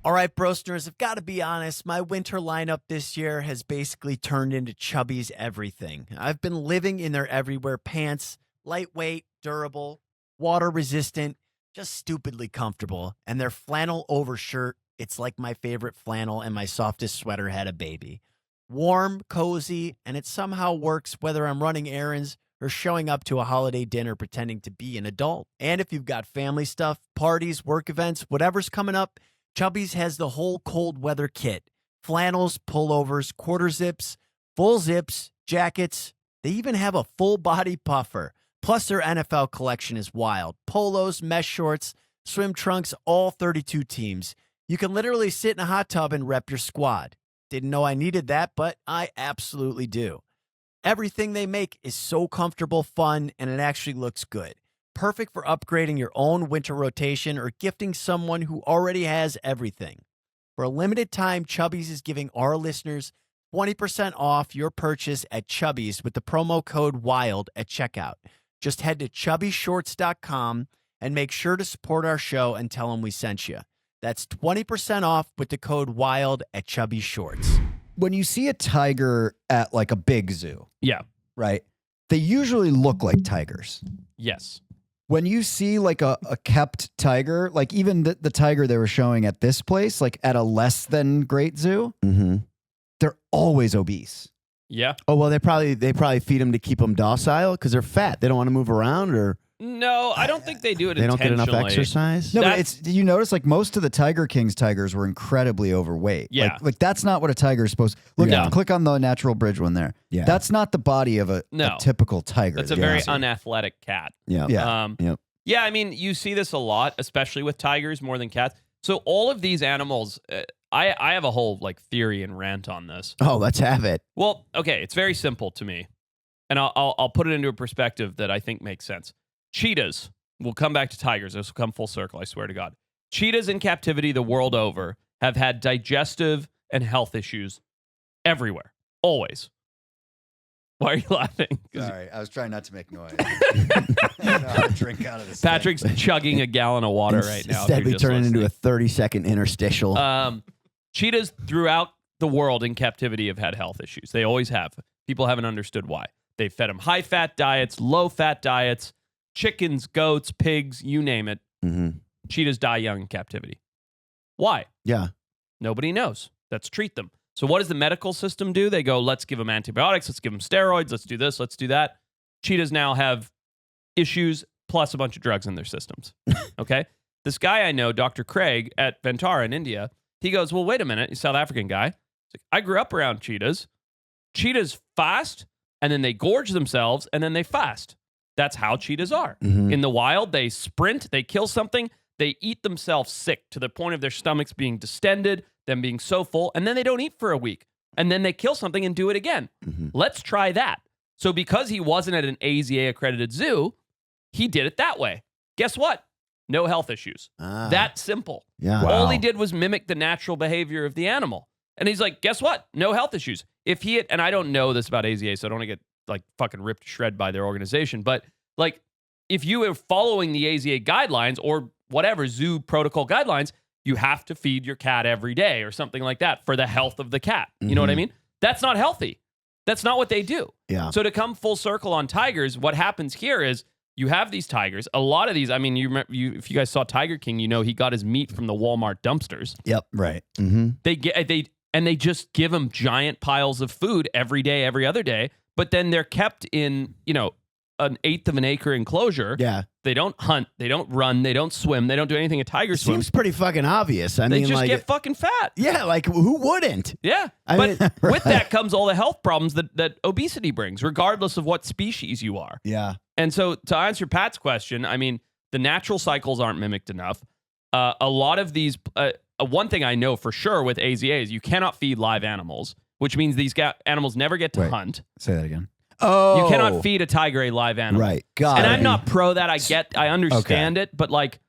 S7: All right, Brosters, I've got to be honest. My winter lineup this year has basically turned into Chubby's everything. I've been living in their everywhere pants, lightweight, durable, water resistant, just stupidly comfortable. And their flannel overshirt, it's like my favorite flannel and my softest sweater had a baby. Warm, cozy, and it somehow works whether I'm running errands or showing up to a holiday dinner pretending to be an adult. And if you've got family stuff, parties, work events, whatever's coming up, Chubby's has the whole cold weather kit. Flannels, pullovers, quarter zips, full zips, jackets. They even have a full body puffer. Plus their NFL collection is wild. Polos, mesh shorts, swim trunks, all 32 teams. You can literally sit in a hot tub and rep your squad. Didn't know I needed that, but I absolutely do. Everything they make is so comfortable, fun, and it actually looks good. Perfect for upgrading your own winter rotation or gifting someone who already has everything. For a limited time, Chubby's is giving our listeners 20% off your purchase at Chubby's with the promo code WILD at checkout. Just head to chubbyshorts.com and make sure to support our show and tell them we sent you. That's 20% off with the code WILD at Chubby Shorts.
S3: When you see a tiger at like a big zoo,
S2: Yeah.
S3: right? They usually look like tigers.
S2: Yes.
S3: when you see like a kept tiger, like even the tiger they were showing at this place, like at a less than great zoo,
S1: Mm-hmm.
S3: they're always obese.
S2: Yeah.
S1: Oh well, they probably feed them to keep them docile because they're fat. They don't want to move around, or
S2: No, I don't think they do it
S1: they don't get enough
S2: intentionally.
S1: exercise.
S3: No, but
S2: That's-
S3: it's you notice like most of the Tiger King's tigers were incredibly overweight.
S2: Yeah.
S3: Like that's not what a tiger is supposed. Look,
S2: No.
S3: click on the natural bridge one there.
S1: Yeah.
S3: That's not the body of a
S2: No.
S3: typical tiger.
S2: That's a
S3: that
S2: very
S3: you see.
S2: unathletic cat.
S1: Yeah.
S3: Yeah.
S1: Yep.
S2: Yeah, I mean, you see this a lot, especially with tigers more than cats. So all of these animals, I have a whole like theory and rant on this.
S1: Oh, let's have it.
S2: Well, okay, it's very simple to me, and I'll put it into a perspective that I think makes sense. Cheetahs. We'll come back to tigers. This will come full circle. I swear to God. Cheetahs in captivity the world over have had digestive and health issues everywhere, always. Why are you laughing? 'Cause
S3: Sorry, I was trying not to make noise. I don't know how to drink out of this.
S2: Patrick's chugging a gallon of water right now. if
S1: Instead,
S2: you're
S1: we
S2: just
S1: turn it into
S2: listening.
S1: a 30-second interstitial.
S2: Cheetahs throughout the world in captivity have had health issues. They always have. People haven't understood why. They've fed them high-fat diets, low-fat diets, chickens, goats, pigs, you name it.
S1: Mm-hmm.
S2: Cheetahs die young in captivity. Why?
S1: Yeah.
S2: Nobody knows. Let's treat them. So what does the medical system do? They go, let's give them antibiotics, let's give them steroids, let's do this, let's do that. Cheetahs now have issues plus a bunch of drugs in their systems. Okay? This guy I know, Dr. Craig at Ventara in India, he goes, well, wait a minute, he's a South African guy. He's like, I grew up around cheetahs. Cheetahs fast, and then they gorge themselves, and then they fast. That's how cheetahs are.
S1: Mhm.
S2: In the wild, they sprint, they kill something, they eat themselves sick to the point of their stomachs being distended, them being so full, and then they don't eat for a week. And then they kill something and do it again.
S1: Mhm.
S2: Let's try that. So because he wasn't at an AZA accredited zoo, he did it that way. Guess what? No health issues.
S1: Ah,
S2: That simple.
S1: yeah.
S2: All he did was mimic the natural behavior of the animal. And he's like, guess what? No health issues. If he had, and I don't know this about AZA, so I don't want to get like fucking ripped to shred by their organization, but like if you were following the AZA guidelines or whatever zoo protocol guidelines, you have to feed your cat every day or something like that for the health of the cat. You know what I mean? That's not healthy. That's not what they do.
S1: Yeah.
S2: So to come full circle on tigers, what happens here is you have these tigers. A lot of these, I mean, if you guys saw Tiger King, you know he got his meat from the Walmart dumpsters.
S1: Yep.
S3: Right.
S1: Mm-hmm.
S2: They just give him giant piles of food every day, every other day. But then they're kept in, an eighth of an acre enclosure.
S1: Yeah.
S2: They don't hunt. They don't run. They don't swim. They don't do anything a tiger
S1: It
S2: swims.
S1: seems pretty fucking obvious. I
S2: They
S1: mean,
S2: just
S1: like,
S2: get fucking fat.
S1: yeah, like who wouldn't?
S2: Yeah.
S1: I
S2: But
S1: mean-
S2: with that comes all the health problems that obesity brings, regardless of what species you are.
S1: Yeah.
S2: And so to answer Pat's question, I mean, the natural cycles aren't mimicked enough. A lot of these, one thing I know for sure with AZA is you cannot feed live animals, which means these animals never get to
S3: Wait.
S2: hunt.
S3: Say that again. Oh,
S2: You cannot feed a tiger a live animal.
S1: Right.
S3: God.
S2: And I'm not pro that. I understand it, but like,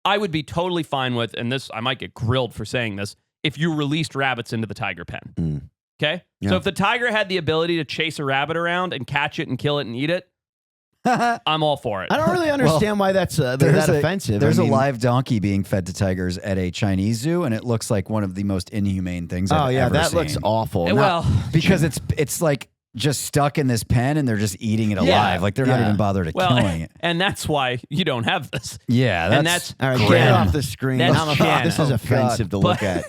S2: I would be totally fine with, and this, I might get grilled for saying this, if you released rabbits into the tiger pen.
S1: Mm.
S2: Okay?
S1: Yeah.
S2: So if the tiger had the ability to chase a rabbit around and catch it and kill it and eat it, I'm all for it.
S1: I don't really understand why that's that offensive.
S3: There's
S1: I mean,
S3: a live donkey being fed to tigers at a Chinese zoo, and it looks like one of the most inhumane things
S1: Oh
S3: I've
S1: yeah,
S3: ever
S1: that
S3: seen.
S1: looks awful.
S2: Well,
S3: because it's like just stuck in this pen, and they're just eating it
S2: Yeah.
S3: alive. Like they're not
S1: Yeah.
S3: even bothered to killing it.
S2: and that's why you don't have this.
S3: Yeah,
S2: And that's
S1: All right,
S3: grim.
S1: get it off the screen.
S2: That's
S1: This is
S2: China.
S1: offensive to look
S2: But-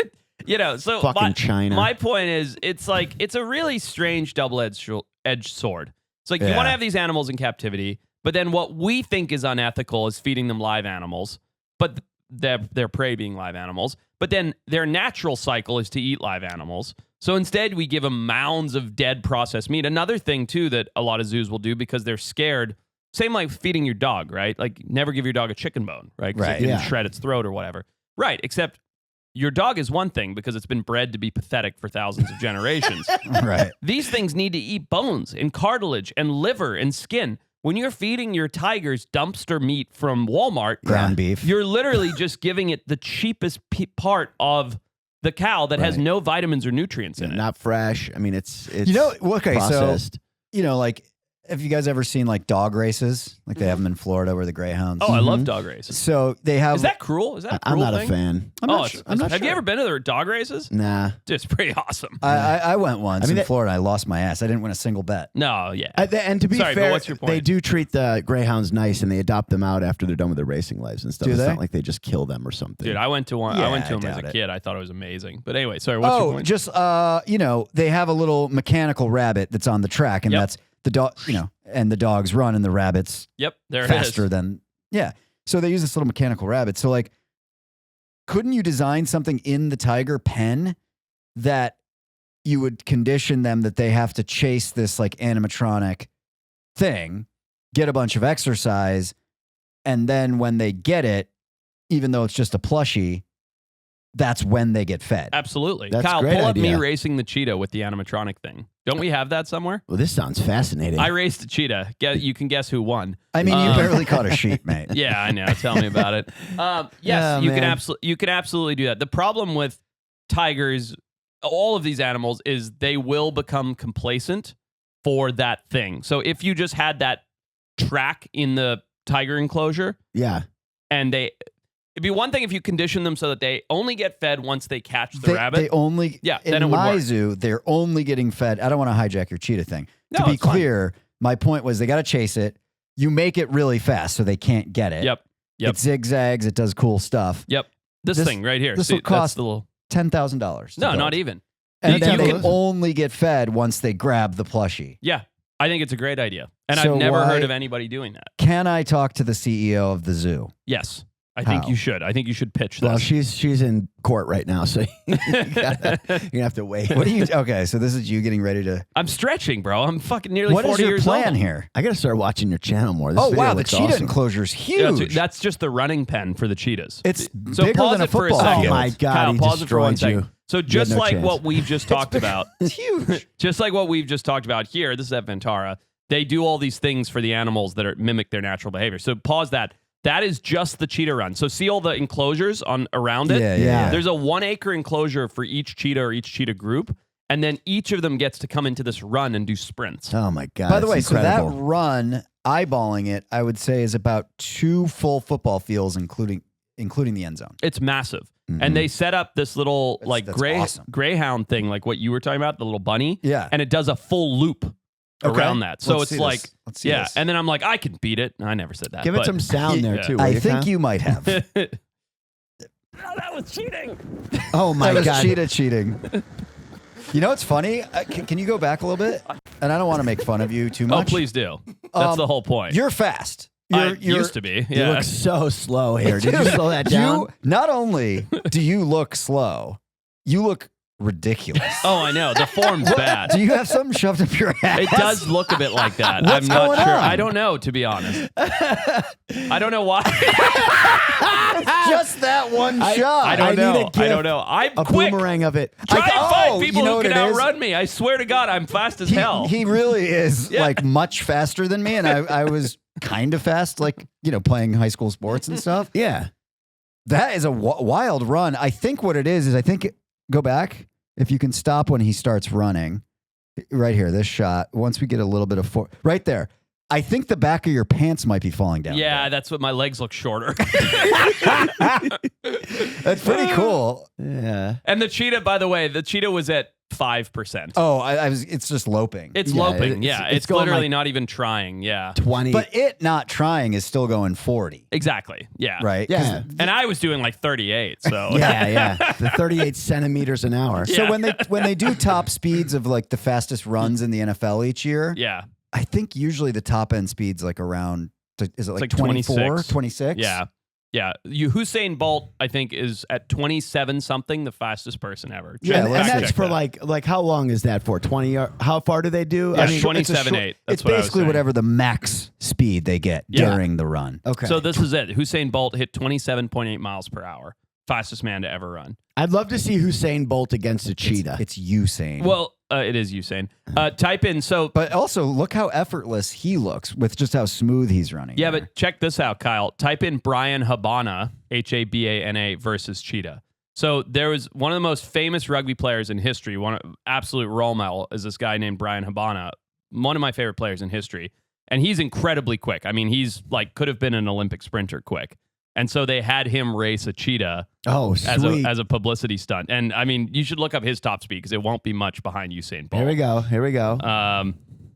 S1: at.
S2: So
S1: Fucking China.
S2: My point is, it's like it's a really strange double-edged sword. It's like you
S3: Yeah.
S2: want to have these animals in captivity, but then what we think is unethical is feeding them live animals, but their prey being live animals. But then their natural cycle is to eat live animals. So instead, we give them mounds of dead processed meat. Another thing too that a lot of zoos will do because they're scared. Same like feeding your dog, right? Like never give your dog a chicken bone, right? 'Cause
S3: Right.
S2: it can
S1: Yeah.
S2: shred its throat or whatever. Right. Except your dog is one thing because it's been bred to be pathetic for thousands of generations.
S3: right.
S2: These things need to eat bones and cartilage and liver and skin. When you're feeding your tigers dumpster meat from Walmart,
S3: Ground beef.
S2: you're literally just giving it the cheapest part of the cow that has
S1: Right.
S2: no vitamins or nutrients in it.
S1: Not fresh. I mean, it's
S3: You know, okay,
S1: processed.
S3: so like have you guys ever seen like dog races? Like they have them in Florida where the greyhounds.
S2: Oh, I love dog races.
S3: So they have.
S2: Is that cruel? Is that a
S1: I'm
S2: cruel
S1: not
S2: thing?
S1: a fan.
S2: Have you ever been to their dog races?
S1: Nah.
S2: Dude, it's pretty awesome.
S3: I went once
S1: mean,
S3: in Florida. I lost my ass. I didn't win a single bet.
S2: No, yeah.
S1: And to be
S2: Sorry, but
S1: fair,
S2: what's your point?
S1: they do treat the greyhounds nice, and they adopt them out after they're done with their racing lives and stuff.
S3: Do
S1: It's
S3: they?
S1: not like they just kill them or something.
S2: Dude, I went to one.
S3: Yeah,
S2: I went to
S3: I
S2: them as a
S3: doubt it.
S2: kid. I thought it was amazing. But anyway, sorry. What's your point?
S3: Just they have a little mechanical rabbit that's on the track, and
S2: Yep.
S3: that's the dog. And the dogs run, and the rabbits
S2: Yep, there it
S3: faster
S2: is.
S3: than So they use this little mechanical rabbit. So like, couldn't you design something in the tiger pen that you would condition them that they have to chase this like animatronic thing, get a bunch of exercise, and then when they get it, even though it's just a plushie, that's when they get fed.
S2: Absolutely.
S1: That's a
S2: Kyle,
S1: great
S2: pull up me
S1: idea.
S2: racing the cheetah with the animatronic thing. Don't we have that somewhere?
S1: Well, this sounds fascinating.
S2: I raced a cheetah. You can guess who won.
S3: I mean, you
S2: Um,
S3: barely caught a sheep, mate.
S2: Yeah, I know. Tell me about it. Yes,
S1: Oh,
S2: you can
S1: man.
S2: absolutely do that. The problem with tigers, all of these animals, is they will become complacent for that thing. So if you just had that track in the tiger enclosure,
S1: yeah.
S2: and it'd be one thing if you condition them so that they only get fed once they catch the rabbit.
S3: They only,
S2: Yeah,
S3: in
S2: then it would
S3: my
S2: work.
S3: zoo, they're only getting fed. I don't want to hijack your cheetah thing.
S2: No,
S3: To be
S2: it's fine.
S3: clear, my point was they got to chase it. You make it really fast so they can't get it.
S2: Yep.
S3: It zigzags. It does cool stuff.
S2: Yep. This thing right here.
S3: This
S2: See,
S3: will cost
S2: that's the little.
S3: $10,000.
S2: No, not even.
S3: And
S2: You-
S3: then
S2: you
S3: they
S2: can-
S3: only get fed once they grab the plushie.
S2: Yeah, I think it's a great idea, and
S3: So
S2: I've never
S3: why-
S2: heard of anybody doing that.
S3: Can I talk to the CEO of the zoo?
S2: Yes, I think
S3: How?
S2: you should. I think you should pitch
S1: Well,
S2: this.
S1: she's in court right now, so you're gonna have to wait.
S3: What do you? Okay, so this is you getting ready to.
S2: I'm stretching, bro. I'm fucking nearly
S3: What
S2: 40
S3: is your
S2: years
S3: plan
S2: old.
S3: here?
S1: I got to start watching your channel more. This
S3: Oh
S1: video
S3: wow, the
S1: looks
S3: cheetah
S1: awesome.
S3: enclosure's
S2: Yeah,
S3: huge.
S2: that's just the running pen for the cheetahs.
S3: It's
S2: So
S3: bigger
S2: pause
S3: than a
S2: it for a
S3: football
S2: second.
S3: field.
S1: Oh my God,
S2: Kyle,
S1: he
S2: pause it for one
S1: destroyed you.
S2: second. So just
S1: no
S2: like
S1: chance.
S2: what we've just talked about,
S3: It's huge.
S2: just like what we've just talked about here, this is at Ventara. They do all these things for the animals that mimic their natural behavior. So pause that. That is just the cheetah run. So see all the enclosures around it?
S3: Yeah.
S2: There's a 1 acre enclosure for each cheetah or each cheetah group. And then each of them gets to come into this run and do sprints.
S1: Oh my God.
S3: By the way,
S1: it's
S3: so that
S1: incredible.
S3: run, eyeballing it, I would say is about 2 full football fields, including the end zone.
S2: It's massive.
S1: Mhm.
S2: And they set up this little
S3: That's awesome.
S2: greyhound thing, like what you were talking about, the little bunny.
S3: Yeah.
S2: And it does a full loop
S3: Okay.
S2: around that. So
S3: Let's
S2: it's
S3: see
S2: like,
S3: this. Let's see
S2: yeah.
S3: this.
S2: And then I'm like, I can beat it. I never said that.
S1: Give it
S2: but-
S1: some sound there
S2: Yeah.
S1: too. will
S3: I
S1: you,
S3: think
S1: Kyle?
S3: you might have.
S2: that was cheating.
S1: Oh my
S3: That was
S1: God.
S3: cheetah cheating. You know what's funny? Can you go back a little bit? And I don't want to make fun of you too
S2: Oh,
S3: much.
S2: please do. That's the whole point.
S3: You're fast.
S2: I
S3: You're
S2: used to be.
S1: You
S2: Yeah.
S1: look so slow here. Did you
S3: Dude,
S1: slow that down?
S3: You not only do you look slow, you look ridiculous.
S2: Oh, I know. The form's bad.
S3: Do you have something shoved up your ass?
S2: It does look a bit like that.
S3: What's
S2: I'm not
S3: going
S2: sure.
S3: on?
S2: I don't know, to be honest. I don't know why.
S3: Just that one shot.
S2: I don't
S1: need
S2: know.
S1: a
S2: I
S1: gift,
S2: don't know. I'm
S1: A
S2: quick.
S1: boomerang of it.
S2: Try and find people
S3: you know
S2: who
S3: what
S2: can
S3: it is?
S2: outrun me. I swear to God, I'm fast as hell.
S3: He really is
S2: Yeah.
S3: like much faster than me, and I was kind of fast, like playing high school sports and stuff.
S1: Yeah.
S3: That is a wild run. I think what it is I think go back if you can stop when he starts running. Right here, this shot. Once we get a little bit of right there. I think the back of your pants might be falling down.
S2: Yeah, that's what my legs look shorter.
S3: That's pretty cool.
S1: Yeah.
S2: And the cheetah, by the way, the cheetah was at 5%.
S3: Oh, I was. It's just loping.
S2: It's
S1: Yeah,
S2: loping.
S1: it's
S2: It's
S1: going
S2: literally
S1: like-
S2: not even trying. Yeah.
S1: 20.
S3: But it not trying is still going 40,
S2: Exactly. Yeah.
S3: right?
S1: Yeah.
S2: And I was doing like 38. So
S1: yeah. The 38 centimeters an hour.
S3: So
S2: Yeah.
S3: when they do top speeds of like the fastest runs in the NFL each year,
S2: yeah.
S3: I think usually the top end speeds like around is it like
S2: like
S3: 24,
S2: 26.
S3: 26?
S2: Yeah. Yeah. Usain Bolt, I think, is at 27 something, the fastest person ever.
S3: Yeah,
S1: and
S3: let's
S1: that's
S2: check
S1: for
S2: that.
S1: like how long is that for? 20 yard? How far do they do?
S2: Yeah,
S3: It's a
S2: 27.8. That's
S3: It's
S2: what I was
S3: basically
S2: saying.
S3: whatever the max speed they get
S2: Yeah.
S3: during the run.
S1: Okay.
S2: So this is it. Usain Bolt hit 27.8 miles per hour. Fastest man to ever run.
S1: I'd love to see Usain Bolt against a cheetah.
S3: It's Usain.
S2: Well, it is Usain. Type in, so,
S3: but also look how effortless he looks with just how smooth he's running.
S2: yeah,
S3: there.
S2: but check this out, Kyle. Type in Brian Habana, Habana versus cheetah. So there was one of the most famous rugby players in history, absolute role model is this guy named Brian Habana. one of my favorite players in history. And he's incredibly quick. I mean, he's like could have been an Olympic sprinter quick. And so they had him race a cheetah as a publicity stunt. And I mean, you should look up his top speed because it won't be much behind Usain Bolt.
S1: Here we go.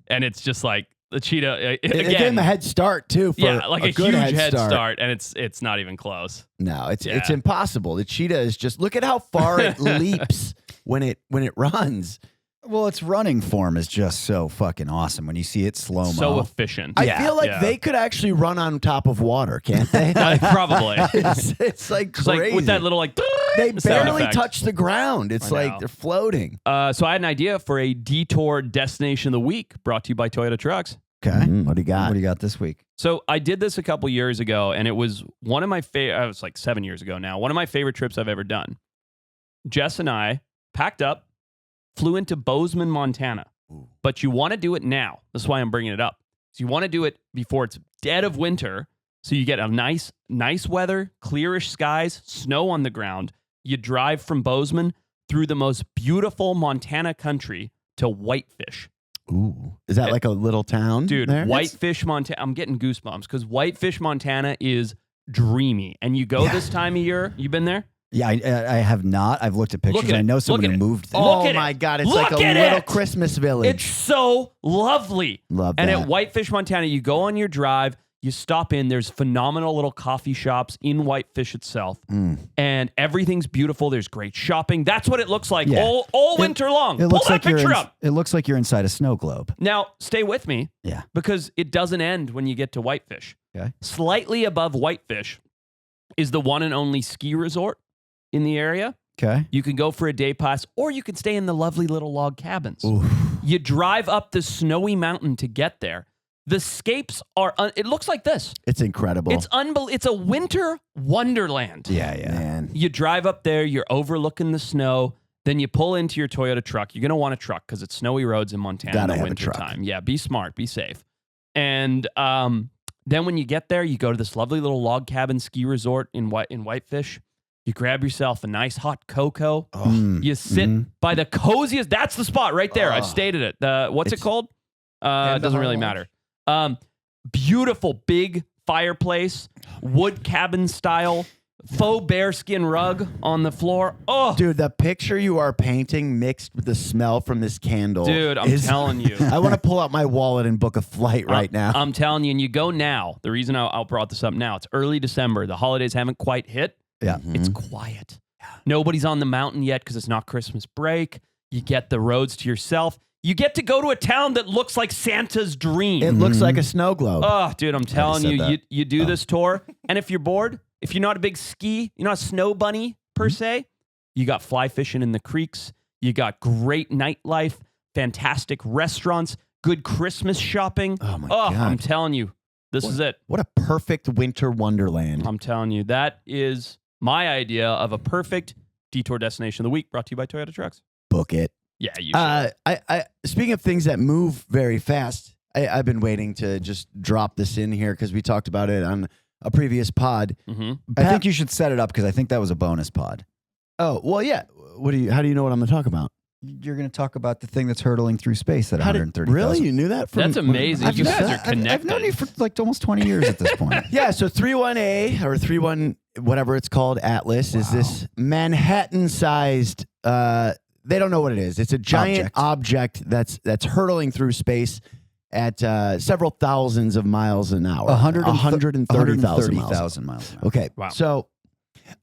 S2: And it's just like the cheetah.
S1: It gave him a head start too. For
S2: like a
S1: good
S2: huge head start, and it's not even close.
S1: No, it's impossible. The cheetah is just look at how far it leaps when it runs.
S3: Well, its running form is just so fucking awesome when you see it slow-mo.
S2: So efficient.
S1: I feel like they could actually run on top of water, can't they?
S2: Probably.
S1: It's like crazy.
S2: Like with that little like
S1: they barely
S2: effect.
S1: touch the ground. It's like they're floating.
S2: So I had an idea for a detour destination of the week brought to you by Toyota Trucks.
S3: Okay.
S1: What do you got?
S3: What do you got this week?
S2: So I did this a couple years ago, and it was one of my favorite. It was like 7 years ago now. One of my favorite trips I've ever done. Jess and I packed up, flew into Bozeman, Montana. But you want to do it now. That's why I'm bringing it up. So you want to do it before it's dead of winter, so you get a nice weather, clearish skies, snow on the ground. You drive from Bozeman through the most beautiful Montana country to Whitefish.
S1: Ooh. Is that like a little town?
S2: Dude,
S1: there?
S2: Whitefish, Montana. I'm getting goosebumps because Whitefish, Montana is dreamy. And you go this time of year. You been there?
S3: Yeah, I have not. I've looked at pictures.
S2: at
S3: I know
S2: it.
S3: someone
S2: Look
S3: who
S2: at it.
S3: moved there.
S2: Look
S1: Oh
S2: at
S1: my
S2: it.
S1: God. It's
S2: Look
S1: like a
S2: at
S1: little
S2: it.
S1: Christmas village.
S2: It's so lovely.
S1: Love
S2: And
S1: that.
S2: at Whitefish, Montana, you go on your drive, you stop in, there's phenomenal little coffee shops in Whitefish itself, and everything's beautiful. There's great shopping. That's what it looks like all winter long.
S3: It looks
S2: Pull
S3: like
S2: that picture
S3: you're
S2: up.
S3: it looks like you're inside a snow globe.
S2: Now, stay with me.
S3: Yeah.
S2: Because it doesn't end when you get to Whitefish.
S3: Okay.
S2: Slightly above Whitefish is the one and only ski resort in the area.
S3: Okay.
S2: You can go for a day pass, or you can stay in the lovely little log cabins. You drive up the snowy mountain to get there. The scapes are, it looks like this.
S1: It's incredible.
S2: It's unbelievable. It's a winter wonderland.
S3: Yeah.
S1: Man.
S2: You drive up there, you're overlooking the snow, then you pull into your Toyota truck. You're going to want a truck because it's snowy roads in Montana
S1: Gotta
S2: in the
S1: have a
S2: winter
S1: truck.
S2: time. Yeah, be smart, be safe. And then when you get there, you go to this lovely little log cabin ski resort in Whitefish. You grab yourself a nice hot cocoa. You sit by the coziest. That's the spot right there. I've stayed at it. What's it called? It doesn't really matter. Beautiful big fireplace, wood cabin style, faux bearskin rug on the floor. Oh,
S1: Dude, the picture you are painting mixed with the smell from this candle.
S2: dude, I'm telling you.
S1: I want to pull out my wallet and book a flight right now.
S2: I'm telling you, and you go now. The reason I'll brought this up now, it's early December. The holidays haven't quite hit.
S3: Yeah.
S2: It's quiet. Nobody's on the mountain yet because it's not Christmas break. You get the roads to yourself. You get to go to a town that looks like Santa's dream.
S1: It looks like a snow globe.
S2: Oh, dude, I'm telling
S3: said
S2: you,
S3: that.
S2: you do this tour, and if you're bored, if you're not a big you're not a snow bunny per se, you got fly fishing in the creeks. You got great nightlife, fantastic restaurants, good Christmas shopping.
S1: Oh, my God.
S2: I'm telling you, this is it.
S1: What a perfect winter wonderland.
S2: I'm telling you, that is my idea of a perfect detour destination of the week brought to you by Toyota Trucks.
S1: Book it.
S2: Yeah, you should.
S1: I speaking of things that move very fast, I've been waiting to just drop this in here because we talked about it on a previous pod.
S2: Mm-hmm.
S3: I think you should set it up because I think that was a bonus pod.
S1: Oh, well, yeah. How do you know what I'm going to talk about?
S3: You're going to talk about the thing that's hurtling through space at
S1: How did-
S3: 130,000.
S1: Really? You knew that?
S2: That's amazing.
S1: I've
S2: You
S1: just-
S2: guys are connected.
S3: I've known you for like almost 20 years at this point.
S1: Yeah, so 31A or 31 whatever it's called, Atlas, is this Manhattan-sized they don't know what it is. It's a giant object that's hurtling through space at several thousands of miles an hour. 130,000 miles.
S3: an hour.
S1: Okay.
S2: Wow.
S1: So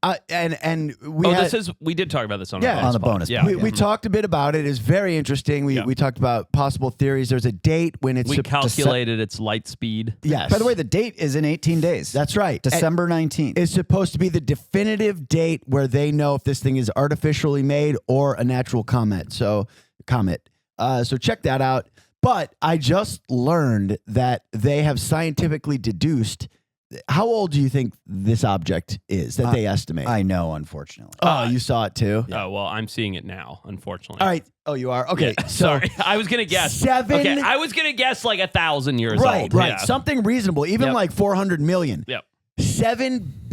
S1: and we
S2: we did talk about this on
S1: Yeah,
S2: a
S3: on the
S2: pod.
S3: bonus
S2: Yeah.
S3: pod.
S1: we talked a bit about it. It's very interesting. We talked about possible theories. There's a date when it's
S2: We calculated its light speed.
S1: yes.
S3: By the way, the date is in 18 days.
S1: that's right.
S3: December 19th.
S1: It's supposed to be the definitive date where they know if this thing is artificially made or a natural comet. So check that out. But I just learned that they have scientifically deduced. How old do you think this object is that they estimate?
S3: I know, unfortunately.
S1: Oh, you saw it too?
S2: Oh, well, I'm seeing it now, unfortunately.
S1: All right. Oh, you are? Okay.
S2: Yeah,
S1: So,
S2: sorry. I was going to guess. Okay, I was going to guess like 1,000 years
S1: right,
S2: old.
S1: right.
S2: Yeah.
S1: Something reasonable, even
S2: Yep.
S1: like 400 million.
S2: Yep.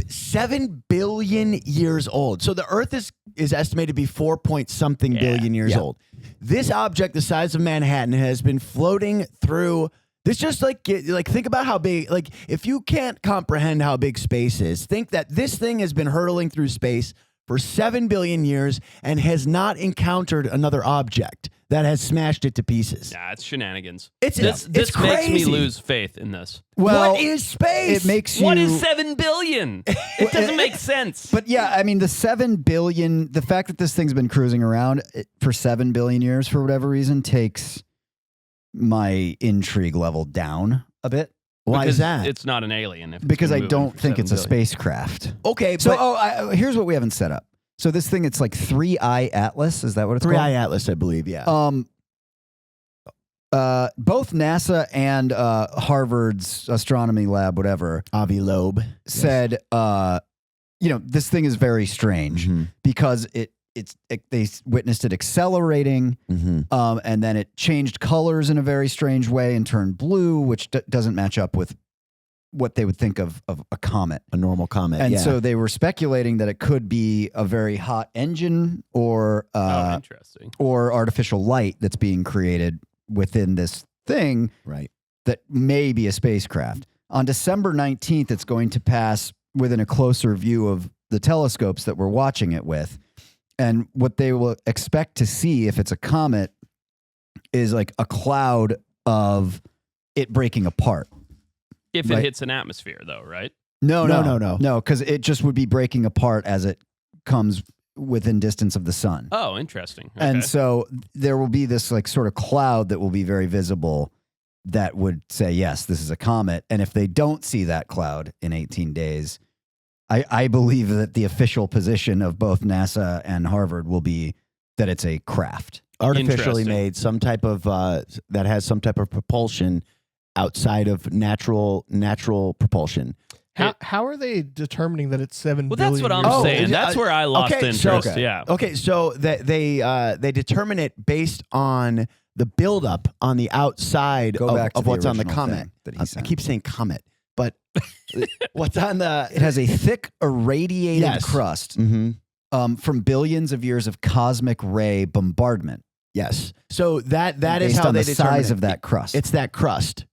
S1: 7 billion years old. So the Earth is estimated to be 4 point something billion years old. This object, the size of Manhattan, has been floating through. This just like think about how big. Like if you can't comprehend how big space is, think that this thing has been hurtling through space for 7 billion years and has not encountered another object that has smashed it to pieces.
S2: Yeah, it's shenanigans.
S1: It's
S2: This makes me
S1: crazy.
S2: lose faith in this.
S3: Well,
S1: what is space?
S3: it makes you.
S2: What is 7 billion? It doesn't make sense.
S3: But yeah, I mean, the 7 billion, the fact that this thing's been cruising around for 7 billion years for whatever reason takes my intrigue level down a bit.
S1: Why
S2: Because
S1: is that?
S2: It's not an alien. If it's
S3: Because
S2: been
S3: I
S2: moving
S3: don't
S2: for
S3: think
S2: 7
S3: it's a
S2: billion.
S3: spacecraft.
S1: Okay,
S3: So,
S1: but
S3: here's what we haven't set up. So this thing, it's like 3-Eye Atlas. Is that what it's
S1: Three
S3: called?
S1: Eye Atlas, I believe. Yeah.
S3: Both NASA and Harvard's astronomy lab, whatever,
S1: Avi Loeb
S3: said, this thing is very strange because they witnessed it accelerating, and then it changed colors in a very strange way and turned blue, which doesn't match up with what they would think of a comet.
S1: a normal comet.
S3: And
S1: yeah.
S3: so they were speculating that it could be a very hot engine or
S2: Interesting.
S3: or artificial light that's being created within this thing
S1: right.
S3: that may be a spacecraft. On December 19th, it's going to pass within a closer view of the telescopes that we're watching it with. And what they will expect to see if it's a comet is like a cloud of it breaking apart.
S2: If
S3: Right.
S2: it hits an atmosphere, though, right?
S3: No, because it just would be breaking apart as it comes within distance of the sun.
S2: Oh, interesting. Okay.
S3: And so there will be this like sort of cloud that will be very visible that would say, yes, this is a comet. And if they don't see that cloud in 18 days, I believe that the official position of both NASA and Harvard will be that it's a craft.
S1: Artificially
S2: Interesting.
S1: made, some type of that has some type of propulsion outside of natural propulsion.
S5: How are they determining that it's 7
S2: well,
S5: billion
S2: that's what I'm
S5: years
S2: saying.
S5: old?
S2: That's where I lost interest.
S1: So,
S2: Yeah.
S1: Okay, so they determine it based on the buildup on the outside
S3: Go back to
S1: of
S3: the
S1: what's on the
S3: original
S1: comet.
S3: thing that he
S1: I
S3: sent.
S1: keep saying comet, but what's on the?
S3: It has a thick irradiated
S1: Yes.
S3: crust
S1: Mm-hmm.
S3: from billions of years of cosmic ray bombardment.
S1: Yes. So that is
S3: based
S1: how
S3: on
S1: they
S3: the
S1: determine
S3: size
S1: it.
S3: of that crust.
S1: It's that crust.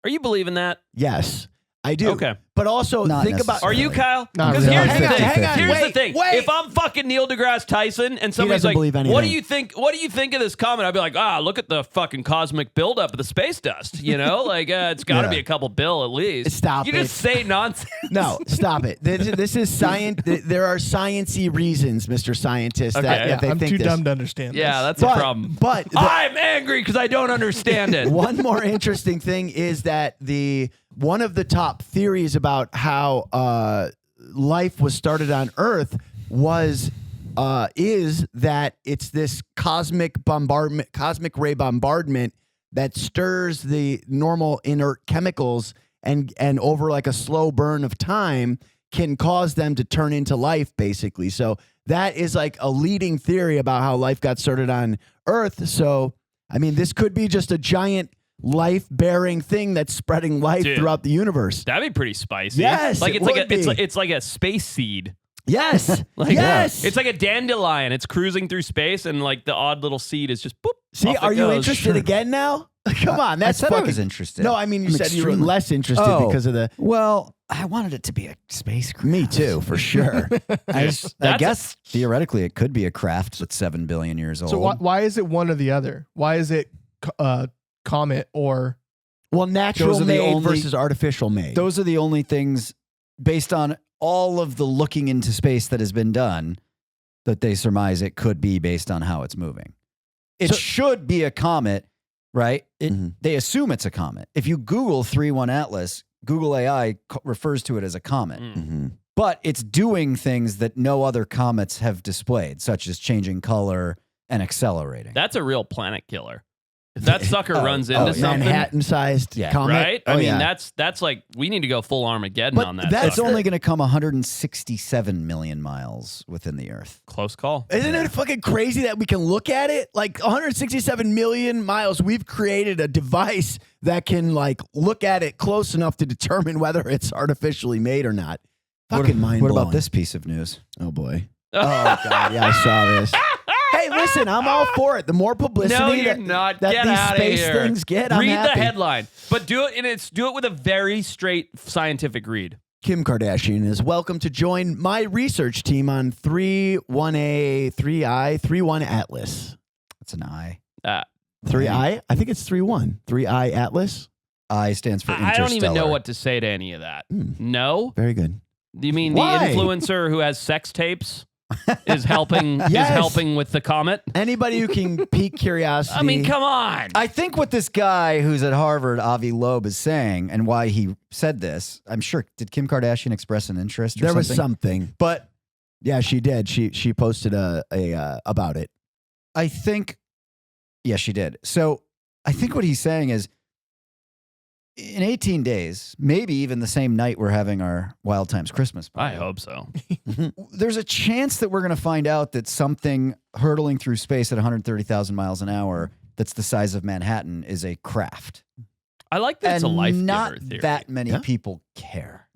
S2: Are you believing that?
S1: Yes, I do.
S2: Okay.
S1: But also
S3: Not
S1: think about.
S2: Are you,
S3: Really?
S2: Kyle?
S5: Not
S2: Because
S5: really.
S2: here's the
S3: Hang on,
S2: thing.
S3: hang on,
S2: Here's the
S1: wait,
S2: thing.
S1: wait.
S2: If I'm fucking Neil deGrasse Tyson and somebody's
S1: doesn't
S2: like,
S1: believe
S2: "What do
S1: anything.
S2: you think? What do you think of this comet?" I'd be like, look at the fucking cosmic buildup of the space dust. You know, like it's got to
S3: Yeah.
S2: be a couple bill at least.
S1: Stop
S2: You
S1: it.
S2: just say nonsense.
S1: No, stop it. This is science. There are sciencey reasons, Mr. Scientist,
S2: Okay.
S1: that
S2: Yeah,
S1: they
S5: I'm
S1: think
S5: too
S1: this.
S5: dumb to understand
S2: Yeah,
S5: this.
S2: that's a problem.
S1: But
S2: I'm angry because I don't understand it.
S1: one more interesting thing is that one of the top theories about how life was started on Earth is that it's this cosmic ray bombardment that stirs the normal inert chemicals and over like a slow burn of time can cause them to turn into life, basically. So that is like a leading theory about how life got started on Earth. So I mean, this could be just a giant life-bearing thing that's spreading life
S2: Dude.
S1: throughout the universe.
S2: That'd be pretty spicy.
S1: Yes,
S2: like
S1: it
S2: it's like
S1: would be.
S2: it's like a space seed.
S1: Yes.
S2: Like,
S1: yes.
S2: It's like a dandelion. It's cruising through space, and like the odd little seed is just boop.
S1: See,
S2: off it
S1: are you
S2: goes.
S1: interested again now? Come on, that's
S3: I said I
S1: fucking.
S3: was interested.
S1: No, I mean you
S3: I'm
S1: said you were
S3: extremely-
S1: less interested
S3: Oh.
S1: because of the.
S3: Well, I wanted it to be a spacecraft.
S1: Me too, for sure.
S3: I
S2: That's
S3: guess theoretically it could be a craft that's 7 billion years old.
S5: So why is it one or the other? Why is it comet or
S1: Well, natural
S3: Those are the
S1: made
S3: only-
S1: versus artificial made.
S3: Those are the only things based on all of the looking into space that has been done that they surmise it could be based on how it's moving. It
S1: So-
S3: should be a comet, right?
S1: Mhm.
S3: They assume it's a comet. If you Google 3-1 Atlas, Google AI refers to it as a comet.
S1: Mhm.
S3: But it's doing things that no other comets have displayed, such as changing color and accelerating.
S2: That's a real planet killer. If that sucker runs into
S3: oh,
S2: something,
S1: Manhattan-sized
S3: Yeah.
S1: comet,
S2: right?
S1: Oh,
S2: I mean,
S1: yeah.
S2: that's like we need to go full Armageddon
S1: But
S2: on that.
S1: that's
S3: It's
S2: sucker.
S3: only going to come 167 million miles within the Earth.
S2: Close call.
S1: Isn't it fucking crazy that we can look at it? Like 167 million miles, we've created a device that can like look at it close enough to determine whether it's artificially made or not. Fucking mind
S3: What
S1: blowing.
S3: about this piece of news?
S1: Oh boy. Oh God. Yeah, I saw this. Hey, listen, I'm all for it. The more publicity
S2: No, you're
S1: that,
S2: not.
S1: that
S2: Get
S1: these
S2: out of
S1: space
S2: here.
S1: things get, I'm
S2: Read
S1: happy.
S2: the headline, but do it with a very straight scientific read.
S1: Kim Kardashian is welcome to join my research team on 31 Atlas.
S3: That's an I.
S1: 3I? I think it's 3-1. 3I Atlas.
S3: I stands for
S2: I don't even know
S3: interstellar.
S2: what to say to any of that.
S1: Hmm.
S2: No?
S1: Very good.
S2: Do you mean
S1: Why?
S2: the influencer who has sex tapes is helping
S1: Yes.
S2: is helping with the comet?
S1: Anybody who can pique curiosity.
S2: I mean, come on.
S3: I think what this guy who's at Harvard, Avi Loeb, is saying, and why he said this, I'm sure, did Kim Kardashian express an interest or
S1: There
S3: something?
S1: was something.
S3: But
S1: Yeah, she did. She posted a about it.
S3: I think, yeah, she did. So I think what he's saying is, in 18 days, maybe even the same night we're having our Wild Times Christmas
S2: I
S3: party,
S2: hope so.
S3: there's a chance that we're going to find out that something hurtling through space at 130,000 miles an hour that's the size of Manhattan is a craft.
S2: I like that it's a
S3: And
S2: life
S3: not
S2: giver theory.
S3: that many
S1: Yeah.
S3: people care.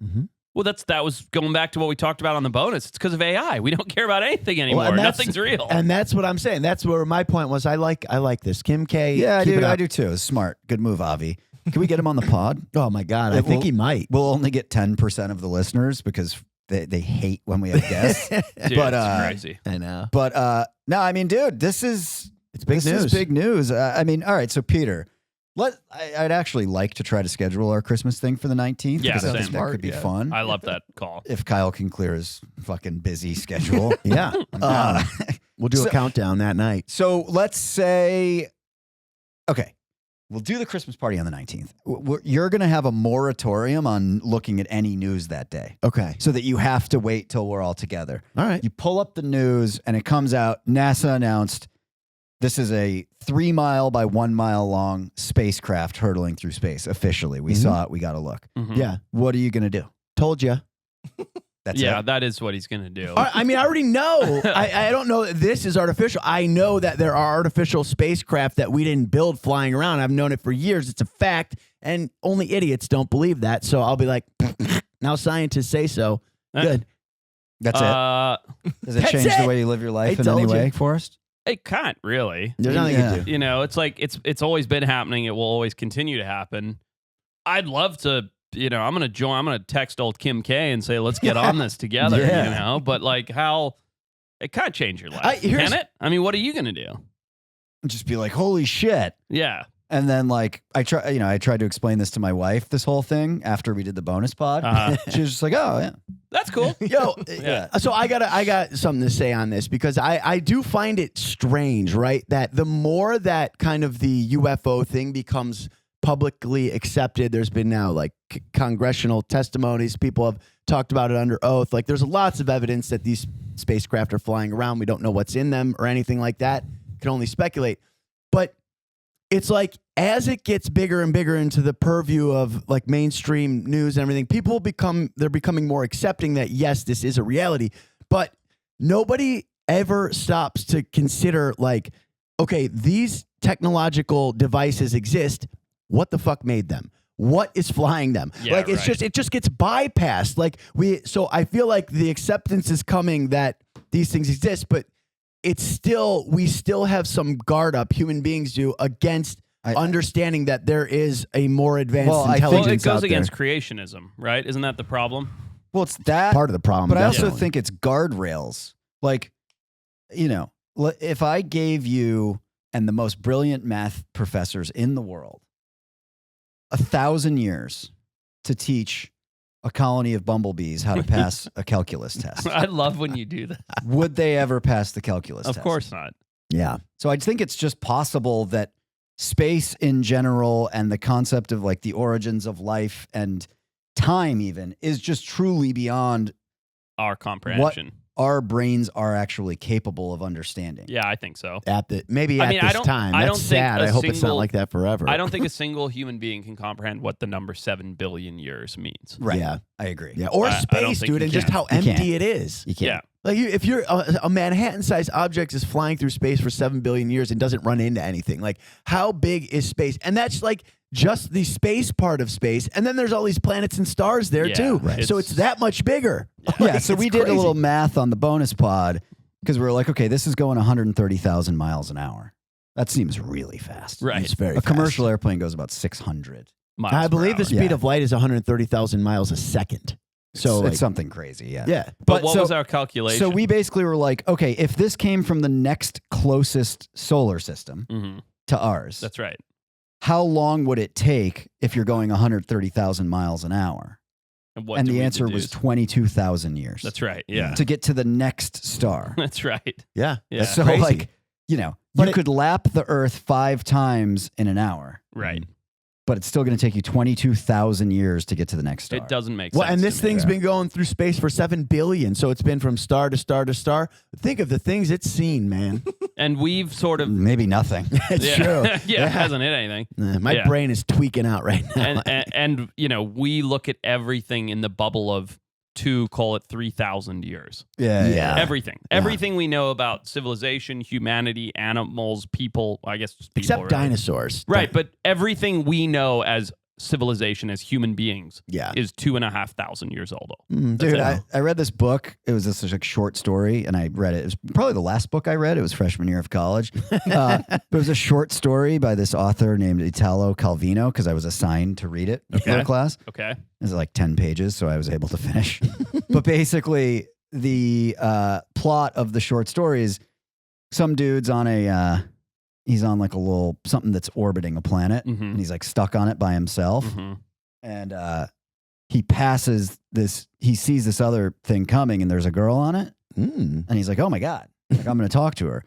S2: Well, that was going back to what we talked about on the bonus. It's because of AI. We don't care about anything anymore.
S1: and that's-
S2: Nothing's real.
S1: And that's what I'm saying. That's where my point was. I like this. Kim K.
S3: Yeah, I
S1: keep
S3: do.
S1: it up.
S3: I do too. It's smart. Good move, Avi. Can we get him on the pod?
S1: Oh my God. I
S3: It
S1: think
S3: will-
S1: he might.
S3: We'll only get 10% of the listeners because they hate when we have guests.
S2: Dude,
S3: but,
S2: it's crazy.
S1: I know.
S3: But no, I mean, dude, this is
S1: big
S3: this
S1: news.
S3: is big news. I mean, all right. So Peter, I'd actually like to try to schedule our Christmas thing for the 19th.
S2: Yeah,
S3: because I think
S2: same.
S3: that could be
S5: Yeah.
S3: fun.
S2: I love that call.
S3: If Kyle can clear his fucking busy schedule.
S1: Yeah.
S3: Uh,
S1: We'll do
S3: so-
S1: a countdown that night.
S3: So let's say, okay, we'll do the Christmas party on the 19th. You're going to have a moratorium on looking at any news that day
S1: Okay.
S3: so that you have to wait till we're all together.
S1: All right.
S3: You pull up the news and it comes out, NASA announced this is a 3 mile by 1 mile long spacecraft hurtling through space. Officially, we saw it. We got to look.
S2: Mhm.
S1: Yeah.
S3: What are you going to do?
S1: Told you.
S3: That's
S2: Yeah,
S3: it.
S2: that is what he's going to do.
S1: I mean, I already know. I don't know that this is artificial. I know that there are artificial spacecraft that we didn't build flying around. I've known it for years. It's a fact. And only idiots don't believe that. So I'll be like, now scientists say so. Good.
S3: That's it. Does it
S1: That's
S3: change the
S1: it.
S3: way you live your life
S1: I
S3: in any
S1: told you.
S3: way, Forrest?
S2: It can't really.
S1: There's nothing
S3: Yeah.
S1: you can do.
S2: You know, it's like it's always been happening. It will always continue to happen. I'd love to, I'm gonna join. I'm gonna text old Kim K and say, let's get on this together.
S3: Yeah.
S2: But like, how it can't change your life,
S1: here's-
S2: can it? I mean, what are you gonna do?
S3: Just be like, holy shit.
S2: Yeah.
S3: And then like I tried to explain this to my wife, this whole thing after we did the bonus pod.
S2: Uh-huh.
S3: She was just like, oh yeah.
S2: That's cool.
S1: Yo,
S2: Yeah.
S1: so I got something to say on this because I do find it strange, right? That the more that kind of the UFO thing becomes publicly accepted, there's been now like congressional testimonies. People have talked about it under oath. Like there's lots of evidence that these spacecraft are flying around. We don't know what's in them or anything like that. Can only speculate. But it's like as it gets bigger and bigger into the purview of like mainstream news and everything, they're becoming more accepting that yes, this is a reality. But nobody ever stops to consider like, okay, these technological devices exist. What the fuck made them? What is flying them?
S2: Yeah,
S1: like it's
S2: right.
S1: it just gets bypassed. So I feel like the acceptance is coming that these things exist, but we still have some guard up, human beings do, against understanding that there is a more advanced
S3: Well, I think-
S2: Well,
S1: intelligence
S2: it goes
S1: out
S2: against
S1: there.
S2: creationism, right? Isn't that the problem?
S3: Well, it's that
S1: Part of the problem,
S3: But I also
S1: definitely.
S3: think it's guardrails. Like, if I gave you and the most brilliant math professors in the world 1,000 years to teach a colony of bumblebees how to pass a calculus test,
S2: I love when you do that.
S3: would they ever pass the calculus
S2: Of
S3: test?
S2: course not.
S1: Yeah.
S3: So I think it's just possible that space in general and the concept of like the origins of life and time even is just truly beyond
S2: Our comprehension.
S3: our brains are actually capable of understanding.
S2: Yeah, I think so.
S1: Maybe
S2: I
S1: at
S2: mean,
S1: this
S2: I don't-
S1: time.
S2: I
S1: That's
S2: don't think
S1: sad.
S2: a
S1: I hope it's not
S2: single-
S1: like that forever.
S2: I don't think a single human being can comprehend what the number 7 billion years means.
S3: Right.
S1: Yeah.
S3: I agree.
S1: Yeah. Or
S2: I don't
S1: space,
S2: think
S1: dude,
S2: you
S1: and just
S2: can.
S1: how
S3: You
S1: empty
S3: can't.
S1: it is.
S3: You can't.
S2: Yeah.
S1: Like if you're a Manhattan-sized object is flying through space for 7 billion years and doesn't run into anything, like how big is space? And that's like just the space part of space, and then there's all these planets and stars there
S2: Yeah,
S1: too.
S2: right.
S1: So it's that much bigger.
S3: Yeah, so we
S1: it's
S3: did
S1: crazy.
S3: a little math on the bonus pod because we were like, okay, this is going 130,000 miles an hour. That seems really fast.
S2: Right.
S1: It's very
S3: A
S1: fast.
S3: commercial airplane goes about 600.
S2: Miles
S1: I
S2: per
S1: believe the
S2: hour.
S1: speed
S3: Yeah.
S1: of light is 130,000 miles a second. So
S3: it's
S1: like,
S3: something crazy, yeah.
S1: yeah.
S2: But what
S3: so-
S2: was our calculation?
S3: So we basically were like, okay, if this came from the next closest solar system
S2: Mhm.
S3: to ours,
S2: That's right.
S3: how long would it take if you're going 130,000 miles an hour?
S2: What
S3: And
S2: do
S3: the
S2: we
S3: answer was
S2: deduce?
S3: 22,000 years.
S2: That's right. Yeah.
S3: To get to the next star.
S2: That's right.
S1: Yeah.
S2: Yeah.
S1: That's
S3: So
S1: crazy.
S3: like, you know,
S1: But
S3: you
S1: it-
S3: could lap the Earth 5 times in an hour,
S2: Right.
S3: but it's still going to take you 22,000 years to get to the next star.
S2: It doesn't make
S1: Well,
S2: sense.
S1: and
S2: to
S1: this
S2: me.
S1: thing's been going through space for 7 billion. So it's been from star to star to star. Think of the things it's seen, man.
S2: And we've sort of.
S3: Maybe nothing.
S1: It's
S2: yeah.
S1: true.
S2: Yeah, it hasn't hit anything.
S1: My
S2: Yeah.
S1: brain is tweaking out right now.
S2: And you know, we look at everything in the bubble of call it 3,000 years.
S3: Yeah.
S2: Everything we know about civilization, humanity, animals, people, I guess just people,
S1: Except
S2: really.
S1: dinosaurs.
S2: Right, but everything we know as civilization, as human beings,
S1: Yeah.
S2: is 2,500 years old.
S3: Dude, I read this book. It was this like short story, and I read it. It was probably the last book I read. It was freshman year of college. But it was a short story by this author named Italo Calvino because I was assigned to read it for a class.
S2: Okay.
S3: It was like 10 pages, so I was able to finish. But basically, the plot of the short story is some dude's on he's on like a little something that's orbiting a planet,
S2: Mhm.
S3: and he's like stuck on it by himself.
S2: Mhm.
S3: And he passes this, he sees this other thing coming, and there's a girl on it,
S1: Mm.
S3: and he's like, oh my God, like, I'm going to talk to her.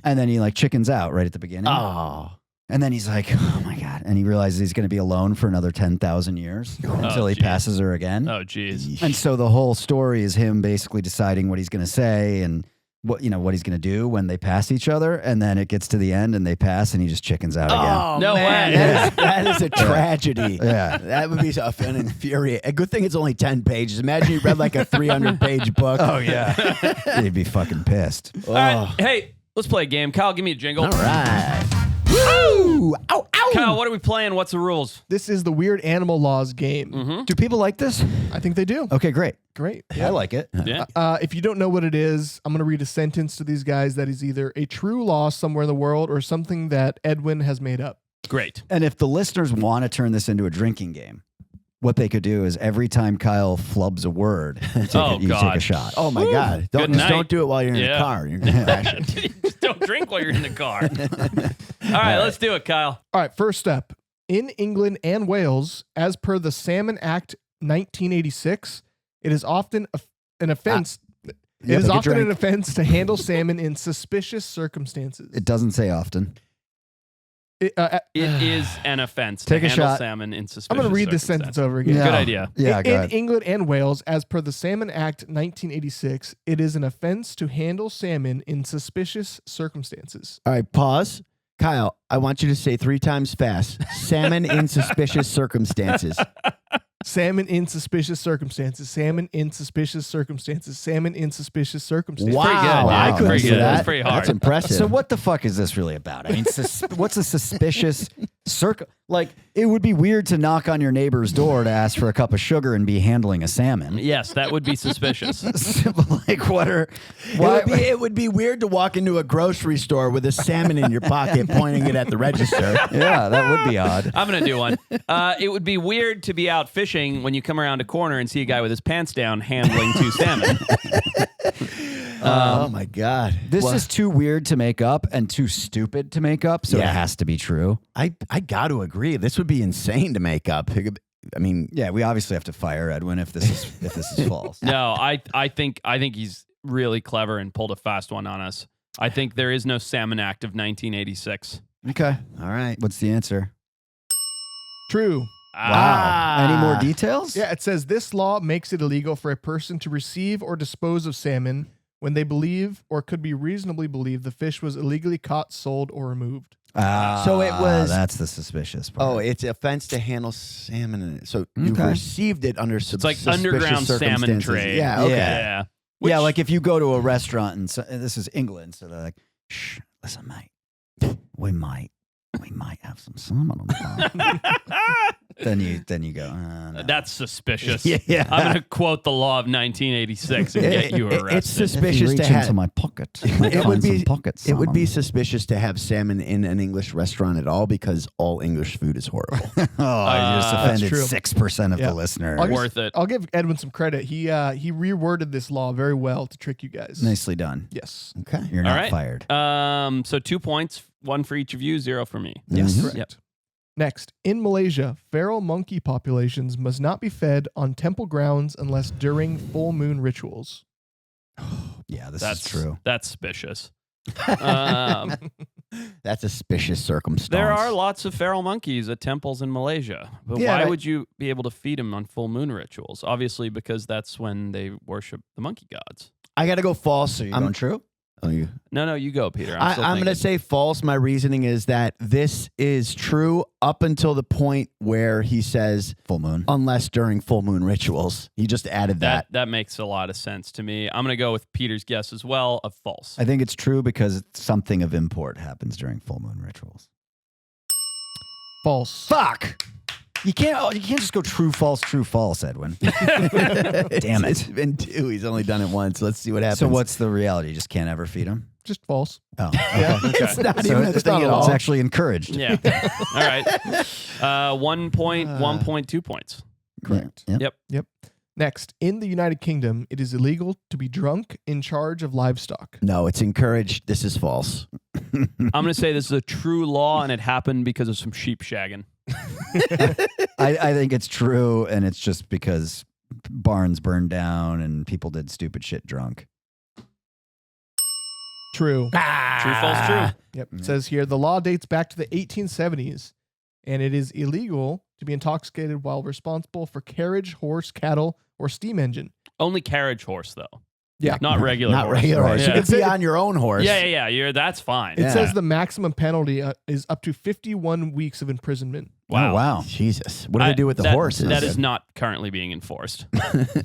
S3: And then he like chickens out right at the beginning.
S1: Oh.
S3: And then he's like, oh my God. And he realizes he's going to be alone for another 10,000 years until he
S2: geez.
S3: passes her again.
S2: Oh, geez.
S3: And so the whole story is him basically deciding what he's going to say and what he's going to do when they pass each other. And then it gets to the end and they pass and he just chickens out again.
S1: Oh,
S2: No
S1: man.
S2: way.
S1: That is a tragedy.
S3: Yeah.
S1: That would be an infuriating. A good thing it's only 10 pages. Imagine you read like a 300-page book.
S3: Oh, yeah. He'd be fucking pissed.
S2: All right. Hey, let's play a game. Kyle, give me a jingle.
S1: All right. Woo! Ow, ow.
S2: Kyle, what are we playing? What's the rules?
S5: This is the Weird Animal Laws game.
S2: Mm-hmm.
S3: Do people like this?
S5: I think they do.
S3: Okay, great.
S5: Great.
S3: I like it.
S2: Yeah.
S5: If you don't know what it is, I'm going to read a sentence to these guys that is either a true law somewhere in the world or something that Edwin has made up.
S2: Great.
S3: And if the listeners want to turn this into a drinking game, what they could do is every time Kyle flubs a word, you take
S2: Oh,
S3: a
S2: God.
S3: shot.
S1: Oh, my God.
S2: Good night.
S1: Don't do it while you're in
S2: Yeah.
S1: the car. You're going to crash it.
S2: Just don't drink while you're in the car. All right, let's do it, Kyle.
S5: All right, first step. In England and Wales, as per the Salmon Act 1986, it is often an offense. It is
S3: take a
S5: often
S3: drink.
S5: an offense to handle salmon in suspicious circumstances.
S3: It doesn't say often.
S2: It is an offense
S3: Take
S2: to
S3: a
S2: handle
S3: shot.
S2: salmon in suspicious
S5: I'm going to read this sentence
S2: circumstances.
S5: over again.
S2: Good idea.
S3: Yeah, go
S5: in
S3: ahead.
S5: England and Wales, as per the Salmon Act 1986, it is an offense to handle salmon in suspicious circumstances.
S1: All right, pause. Kyle, I want you to say 3 times fast. Salmon in suspicious circumstances.
S5: Salmon in suspicious circumstances. Salmon in suspicious circumstances. Salmon in suspicious circumstances.
S1: Wow.
S2: Pretty good, yeah.
S1: I couldn't
S2: Pretty
S1: do
S2: good.
S1: that.
S2: That's pretty hard.
S1: That's impressive.
S3: So what the fuck is this really about? I mean, what's a suspicious like it would be weird to knock on your neighbor's door to ask for a cup of sugar and be handling a salmon.
S2: Yes, that would be suspicious.
S3: Like what are
S1: It would be weird to walk into a grocery store with a salmon in your pocket, pointing it at the register.
S3: Yeah, that would be odd.
S2: I'm going to do one. It would be weird to be out fishing when you come around a corner and see a guy with his pants down handling 2 salmon.
S1: Oh my God!
S3: This
S1: Well,
S3: is too weird to make up and too stupid to make up, so it
S1: Yeah.
S3: has to be true.
S1: I got to agree. This would be insane to make up. I mean,
S3: Yeah, we obviously have to fire Edwin if this is false.
S2: No, I think he's really clever and pulled a fast one on us. I think there is no Salmon Act of 1986.
S3: Okay.
S1: all right.
S3: What's the answer?
S5: True.
S2: Ah.
S3: Any more details?
S5: Yeah, it says this law makes it illegal for a person to receive or dispose of salmon when they believe or could be reasonably believed the fish was illegally caught, sold, or removed.
S1: So it was-
S3: That's the suspicious part.
S1: Oh, it's offense to handle salmon in it. So you
S3: Okay.
S1: received it under
S2: It's like
S1: suspicious
S2: underground salmon
S1: circumstances.
S2: trade.
S1: Yeah. Okay.
S2: Yeah.
S3: yeah, like if you go to a restaurant and this is England, so they're like, "Shh, listen, mate, we might might have some salmon on the then you go, no.
S2: That's suspicious.
S1: Yeah.
S2: I'm going to quote the law of 1986 and get you arrested.
S1: It's
S3: If you
S1: suspicious
S3: reach
S1: to have.
S3: into my pocket, you might
S1: It
S3: find
S1: would be.
S3: some pocket
S1: It would be
S3: salmon.
S1: suspicious to have salmon in an English restaurant at all because all English food is horrible.
S3: Oh, you just
S2: That's
S3: offended
S5: true.
S3: 6% of
S5: Yeah.
S3: the listeners.
S5: I'll just-
S2: Worth it.
S5: I'll give Edwin some credit. He reworded this law very well to trick you guys.
S3: Nicely done.
S5: Yes.
S1: Okay.
S3: You're
S2: All
S3: not
S2: right.
S3: fired.
S2: So 2 points, 1 for each of you, 0 for me.
S1: Yes.
S5: Correct.
S2: Yep.
S5: Next, in Malaysia, feral monkey populations must not be fed on temple grounds unless during full moon rituals.
S3: Yeah, this
S2: That's
S3: is true.
S2: That's suspicious. Um,
S1: That's a suspicious circumstance.
S2: there are lots of feral monkeys at temples in Malaysia, but
S1: Yeah,
S2: why
S1: I-
S2: would you be able to feed them on full moon rituals? Obviously, because that's when they worship the monkey gods.
S1: I got to go false.
S3: So you're
S1: I'm,
S3: going true?
S1: oh, you.
S2: No, you go, Peter.
S1: I'm
S2: still
S1: going to
S2: thinking.
S1: say false. My reasoning is that this is true up until the point where he says,
S3: Full moon.
S1: unless during full moon rituals. He just added that.
S2: That makes a lot of sense to me. I'm going to go with Peter's guess as well of false.
S3: I think it's true because something of import happens during full moon rituals.
S5: False.
S3: Fuck! You can't just go true, false, Edwin. Damn
S1: It's
S3: it.
S1: been 2. He's only done it once. Let's see what happens.
S3: So what's the reality? You just can't ever feed them?
S5: Just false.
S3: Oh, okay.
S1: It's not
S3: So
S1: even a
S3: it's
S1: thing at
S3: It's
S1: all.
S3: actually encouraged.
S2: Yeah. All right. 1 point, 1 point, 2 points.
S5: Correct.
S3: Yep.
S5: Next, in the United Kingdom, it is illegal to be drunk in charge of livestock.
S1: No, it's encouraged. This is false.
S2: I'm going to say this is a true law and it happened because of some sheep shagging.
S3: I think it's true, and it's just because barns burned down and people did stupid shit drunk.
S5: True.
S2: True, false, true.
S5: Yep. It says here the law dates back to the 1870s, and it is illegal to be intoxicated while responsible for carriage, horse, cattle, or steam engine.
S2: Only carriage horse, though.
S5: Yeah.
S2: Not regular
S1: Not
S2: horse.
S1: regular horse.
S2: Yeah.
S1: You can be on your own horse.
S2: Yeah. That's fine.
S5: It
S1: Yeah.
S5: says the maximum penalty is up to 51 weeks of imprisonment.
S3: Oh, wow.
S1: Jesus. What do they do with the
S2: that,
S1: horses?
S2: That is not currently being enforced.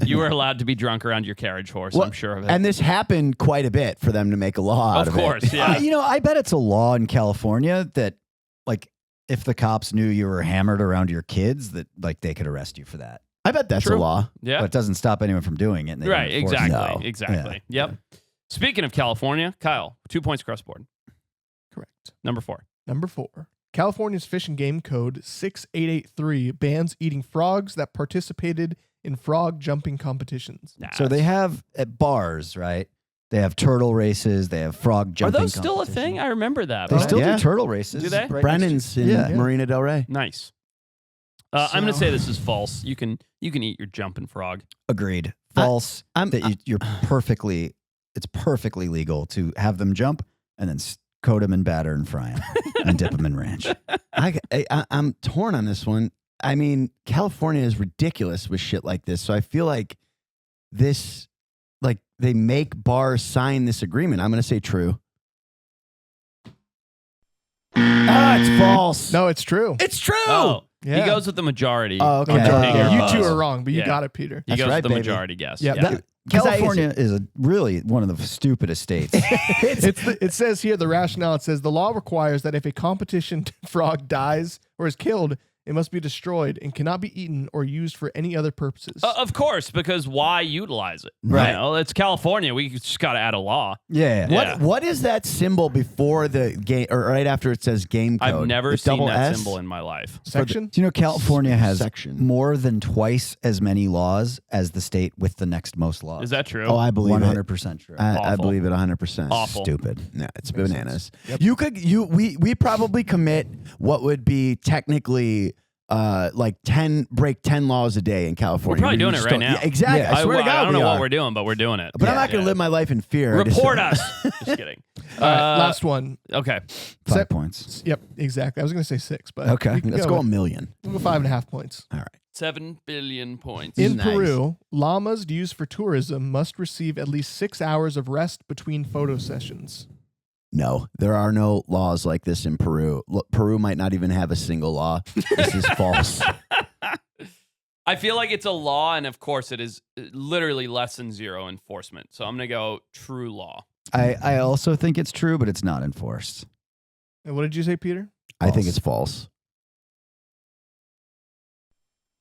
S2: You are allowed to be drunk around your carriage horse,
S1: Well,
S2: I'm sure of it.
S1: And this happened quite a bit for them to make a law out
S2: Of
S1: of
S2: course,
S1: it.
S2: yeah.
S3: I bet it's a law in California that, like, if the cops knew you were hammered around your kids, that like they could arrest you for that.
S1: I bet that's
S2: True.
S1: a law.
S2: Yeah.
S3: But it doesn't stop anyone from doing it. And they
S2: Right,
S3: don't enforce it.
S2: exactly.
S1: No.
S2: Exactly. Yep. Speaking of California, Kyle, 2 points across the board.
S5: Correct.
S2: Number 4.
S5: Number 4. California's Fish and Game Code 6883 bans eating frogs that participated in frog jumping competitions.
S2: Nah,
S3: So they have at bars, right? They have turtle races. They have frog
S2: Are
S3: jumping.
S2: those still a
S3: competitions.
S2: thing? I remember that.
S3: They still
S1: Yeah.
S3: do turtle races.
S2: Do they?
S3: right next
S1: Brennan's in
S3: Yeah.
S1: Marina Del Rey.
S2: Nice. I'm going to
S5: So-
S2: say this is false. You can eat your jumping frog.
S3: Agreed. False.
S1: I'm-
S3: that you're perfectly. It's perfectly legal to have them jump and then coat them in batter and fry them and dip them in ranch.
S1: I'm torn on this one. I mean, California is ridiculous with shit like this. So I feel like this, like they make bars sign this agreement. I'm going to say true. It's false.
S5: No, it's true.
S1: It's true.
S2: Oh,
S5: Yeah.
S2: he goes with the majority.
S1: Oh, okay.
S2: Under
S1: Okay.
S2: Peter
S5: you
S2: Buzz.
S5: two are wrong, but you
S2: Yeah.
S5: got it, Peter.
S2: He
S1: That's
S2: goes
S1: right,
S2: with the
S1: baby.
S2: majority guess.
S5: Yep.
S2: Yeah.
S5: That-
S3: California is a really one of the stupidest states.
S5: It says here the rationale. It says the law requires that if a competition frog dies or is killed, it must be destroyed and cannot be eaten or used for any other purposes.
S2: Of course, because why utilize it?
S1: Right.
S2: You know, it's California. We just got to add a law.
S3: Yeah.
S2: Yeah.
S1: What is that symbol before the game or right after it says game code?
S2: I've never
S1: The
S2: seen
S1: double
S2: that
S1: S?
S2: symbol in my life.
S5: Section?
S3: Do you know California has
S1: Section.
S3: more than twice as many laws as the state with the next most laws?
S2: Is that true?
S1: Oh, I believe
S3: 100% true.
S1: I
S2: Awful.
S1: believe it 100%.
S2: Awful.
S3: Stupid.
S1: No, it's bananas.
S5: Yep.
S1: We probably commit what would be technically like 10 laws a day in California.
S2: We're probably
S1: We
S2: doing it
S1: just
S2: right
S1: don't-
S2: now.
S1: Yeah, exactly.
S3: Yeah.
S1: I swear to God,
S2: I don't
S1: we
S2: know
S1: are.
S2: what we're doing, but we're doing it.
S1: But I'm not going to
S2: Yeah.
S1: live my life in fear. I just-
S2: Report us. Just kidding.
S5: All right, last one.
S2: Okay.
S3: 5
S5: Set-
S3: points.
S5: Yep, exactly. I was going to say 6, but
S3: Okay.
S5: we can
S1: Let's go a
S5: with-
S1: million.
S5: We'll go 5.5 points.
S1: All right.
S2: 7 billion points.
S5: In
S1: Nice.
S5: Peru, llamas used for tourism must receive at least 6 hours of rest between photo sessions.
S1: No, there are no laws like this in Peru. Look, Peru might not even have a single law. This is false.
S2: I feel like it's a law, and of course, it is literally less than zero enforcement. So I'm going to go true law.
S3: I also think it's true, but it's not enforced.
S5: And what did you say, Peter?
S1: I think it's false.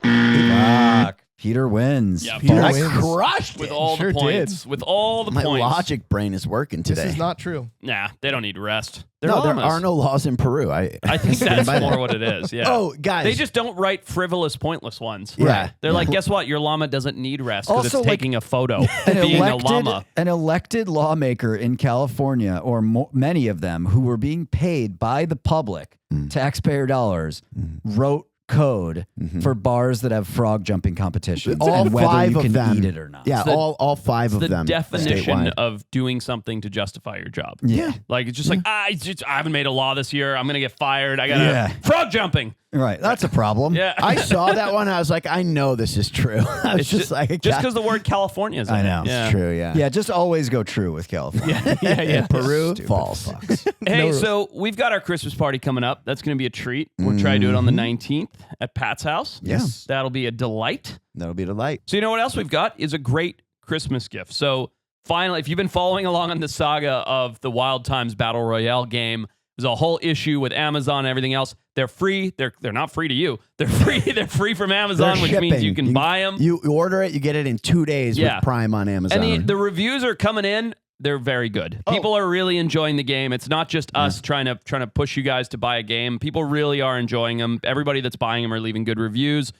S3: Fuck. Peter wins.
S2: Yeah,
S5: Peter
S1: I
S5: wins.
S1: crushed
S2: with
S1: it.
S2: all
S5: Sure
S2: the points.
S5: did.
S2: With all the
S1: My
S2: points.
S1: logic brain is working today.
S5: This is not true.
S2: Nah, they don't need rest. They're
S1: No, there
S2: llamas.
S1: are no laws in Peru. I
S2: think that's
S1: by that.
S2: more what it is. Yeah.
S1: Oh, guys.
S2: They just don't write frivolous, pointless ones.
S1: Yeah.
S2: They're like, guess what? Your llama doesn't need rest because
S3: Also,
S2: it's
S3: like,
S2: taking a photo being a llama.
S3: An elected lawmaker in California, or many of them, who were being paid by the public, taxpayer dollars, wrote code for bars that have frog jumping competitions,
S1: all
S3: and whether
S1: five
S3: you
S1: of
S3: can
S1: them.
S3: eat it or not.
S1: Yeah,
S2: It's the-
S1: all five of
S2: The
S1: them.
S2: definition
S1: statewide.
S2: of doing something to justify your job.
S3: Yeah.
S2: Like, it's just like, I haven't made a law this year. I'm going to get fired. I got to
S3: Yeah.
S2: frog jumping.
S3: Right. That's a problem.
S2: Yeah.
S1: I saw that one. I was like, I know this is true. I was
S2: It's
S1: just like,
S2: just because the word California is in
S3: I know.
S2: it. Yeah.
S1: it's true. Yeah.
S3: Yeah, just always go true with California.
S2: Yeah.
S1: Peru,
S3: Stupid
S1: false.
S3: fucks.
S2: Hey, so we've got our Christmas party coming up. That's going to be a treat. We'll try to do it on the 19th at Pat's house.
S1: Yes.
S2: That'll be a delight.
S1: That'll be a delight.
S2: So you know what else we've got is a great Christmas gift. So finally, if you've been following along on the saga of the Wild Times Battle Royale game, there's a whole issue with Amazon and everything else. They're free. They're not free to you. They're free. They're free from Amazon,
S1: They're
S2: which means you
S1: shipping.
S2: can buy them.
S1: You order it, you get it in 2 days
S2: Yeah.
S1: with Prime on Amazon.
S2: And the reviews are coming in. They're very good. People are really enjoying the game. It's not just us trying to push you guys to buy a game. People really are enjoying them. Everybody that's buying them are leaving good reviews.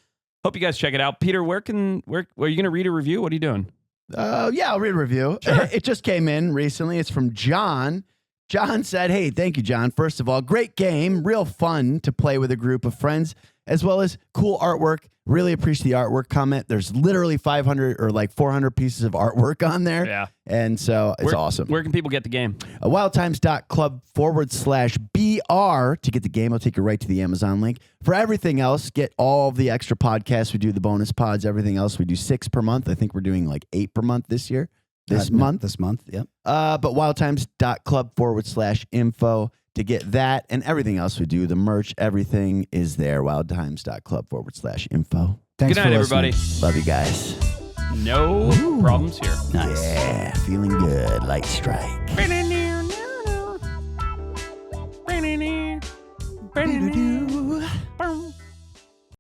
S2: Hope you guys check it out. Peter, where are you going to read a review? What are you doing?
S1: Yeah, I'll read a review. It just came in recently. It's from John. John said, hey, thank you, John. First of all, great game. Real fun to play with a group of friends, as well as cool artwork. Really appreciate the artwork comment. There's literally 500 or like 400 pieces of artwork on there.
S2: Yeah.
S1: And so it's awesome.
S2: Where can people get the game?
S1: wildtimes.club/BR to get the game. I'll take you right to the Amazon link. For everything else, get all of the extra podcasts. We do the bonus pods, everything else. We do 6 per month. I think we're doing like 8 per month this year. This month.
S3: Yep.
S1: But wildtimes.club/info to get that and everything else we do. The merch, everything is there. wildtimes.club/info.
S3: Thanks
S2: Good
S3: for
S2: night, everybody.
S3: listening.
S1: Love you guys.
S2: No problems here.
S3: Nice.
S1: Yeah, feeling good. Light strike.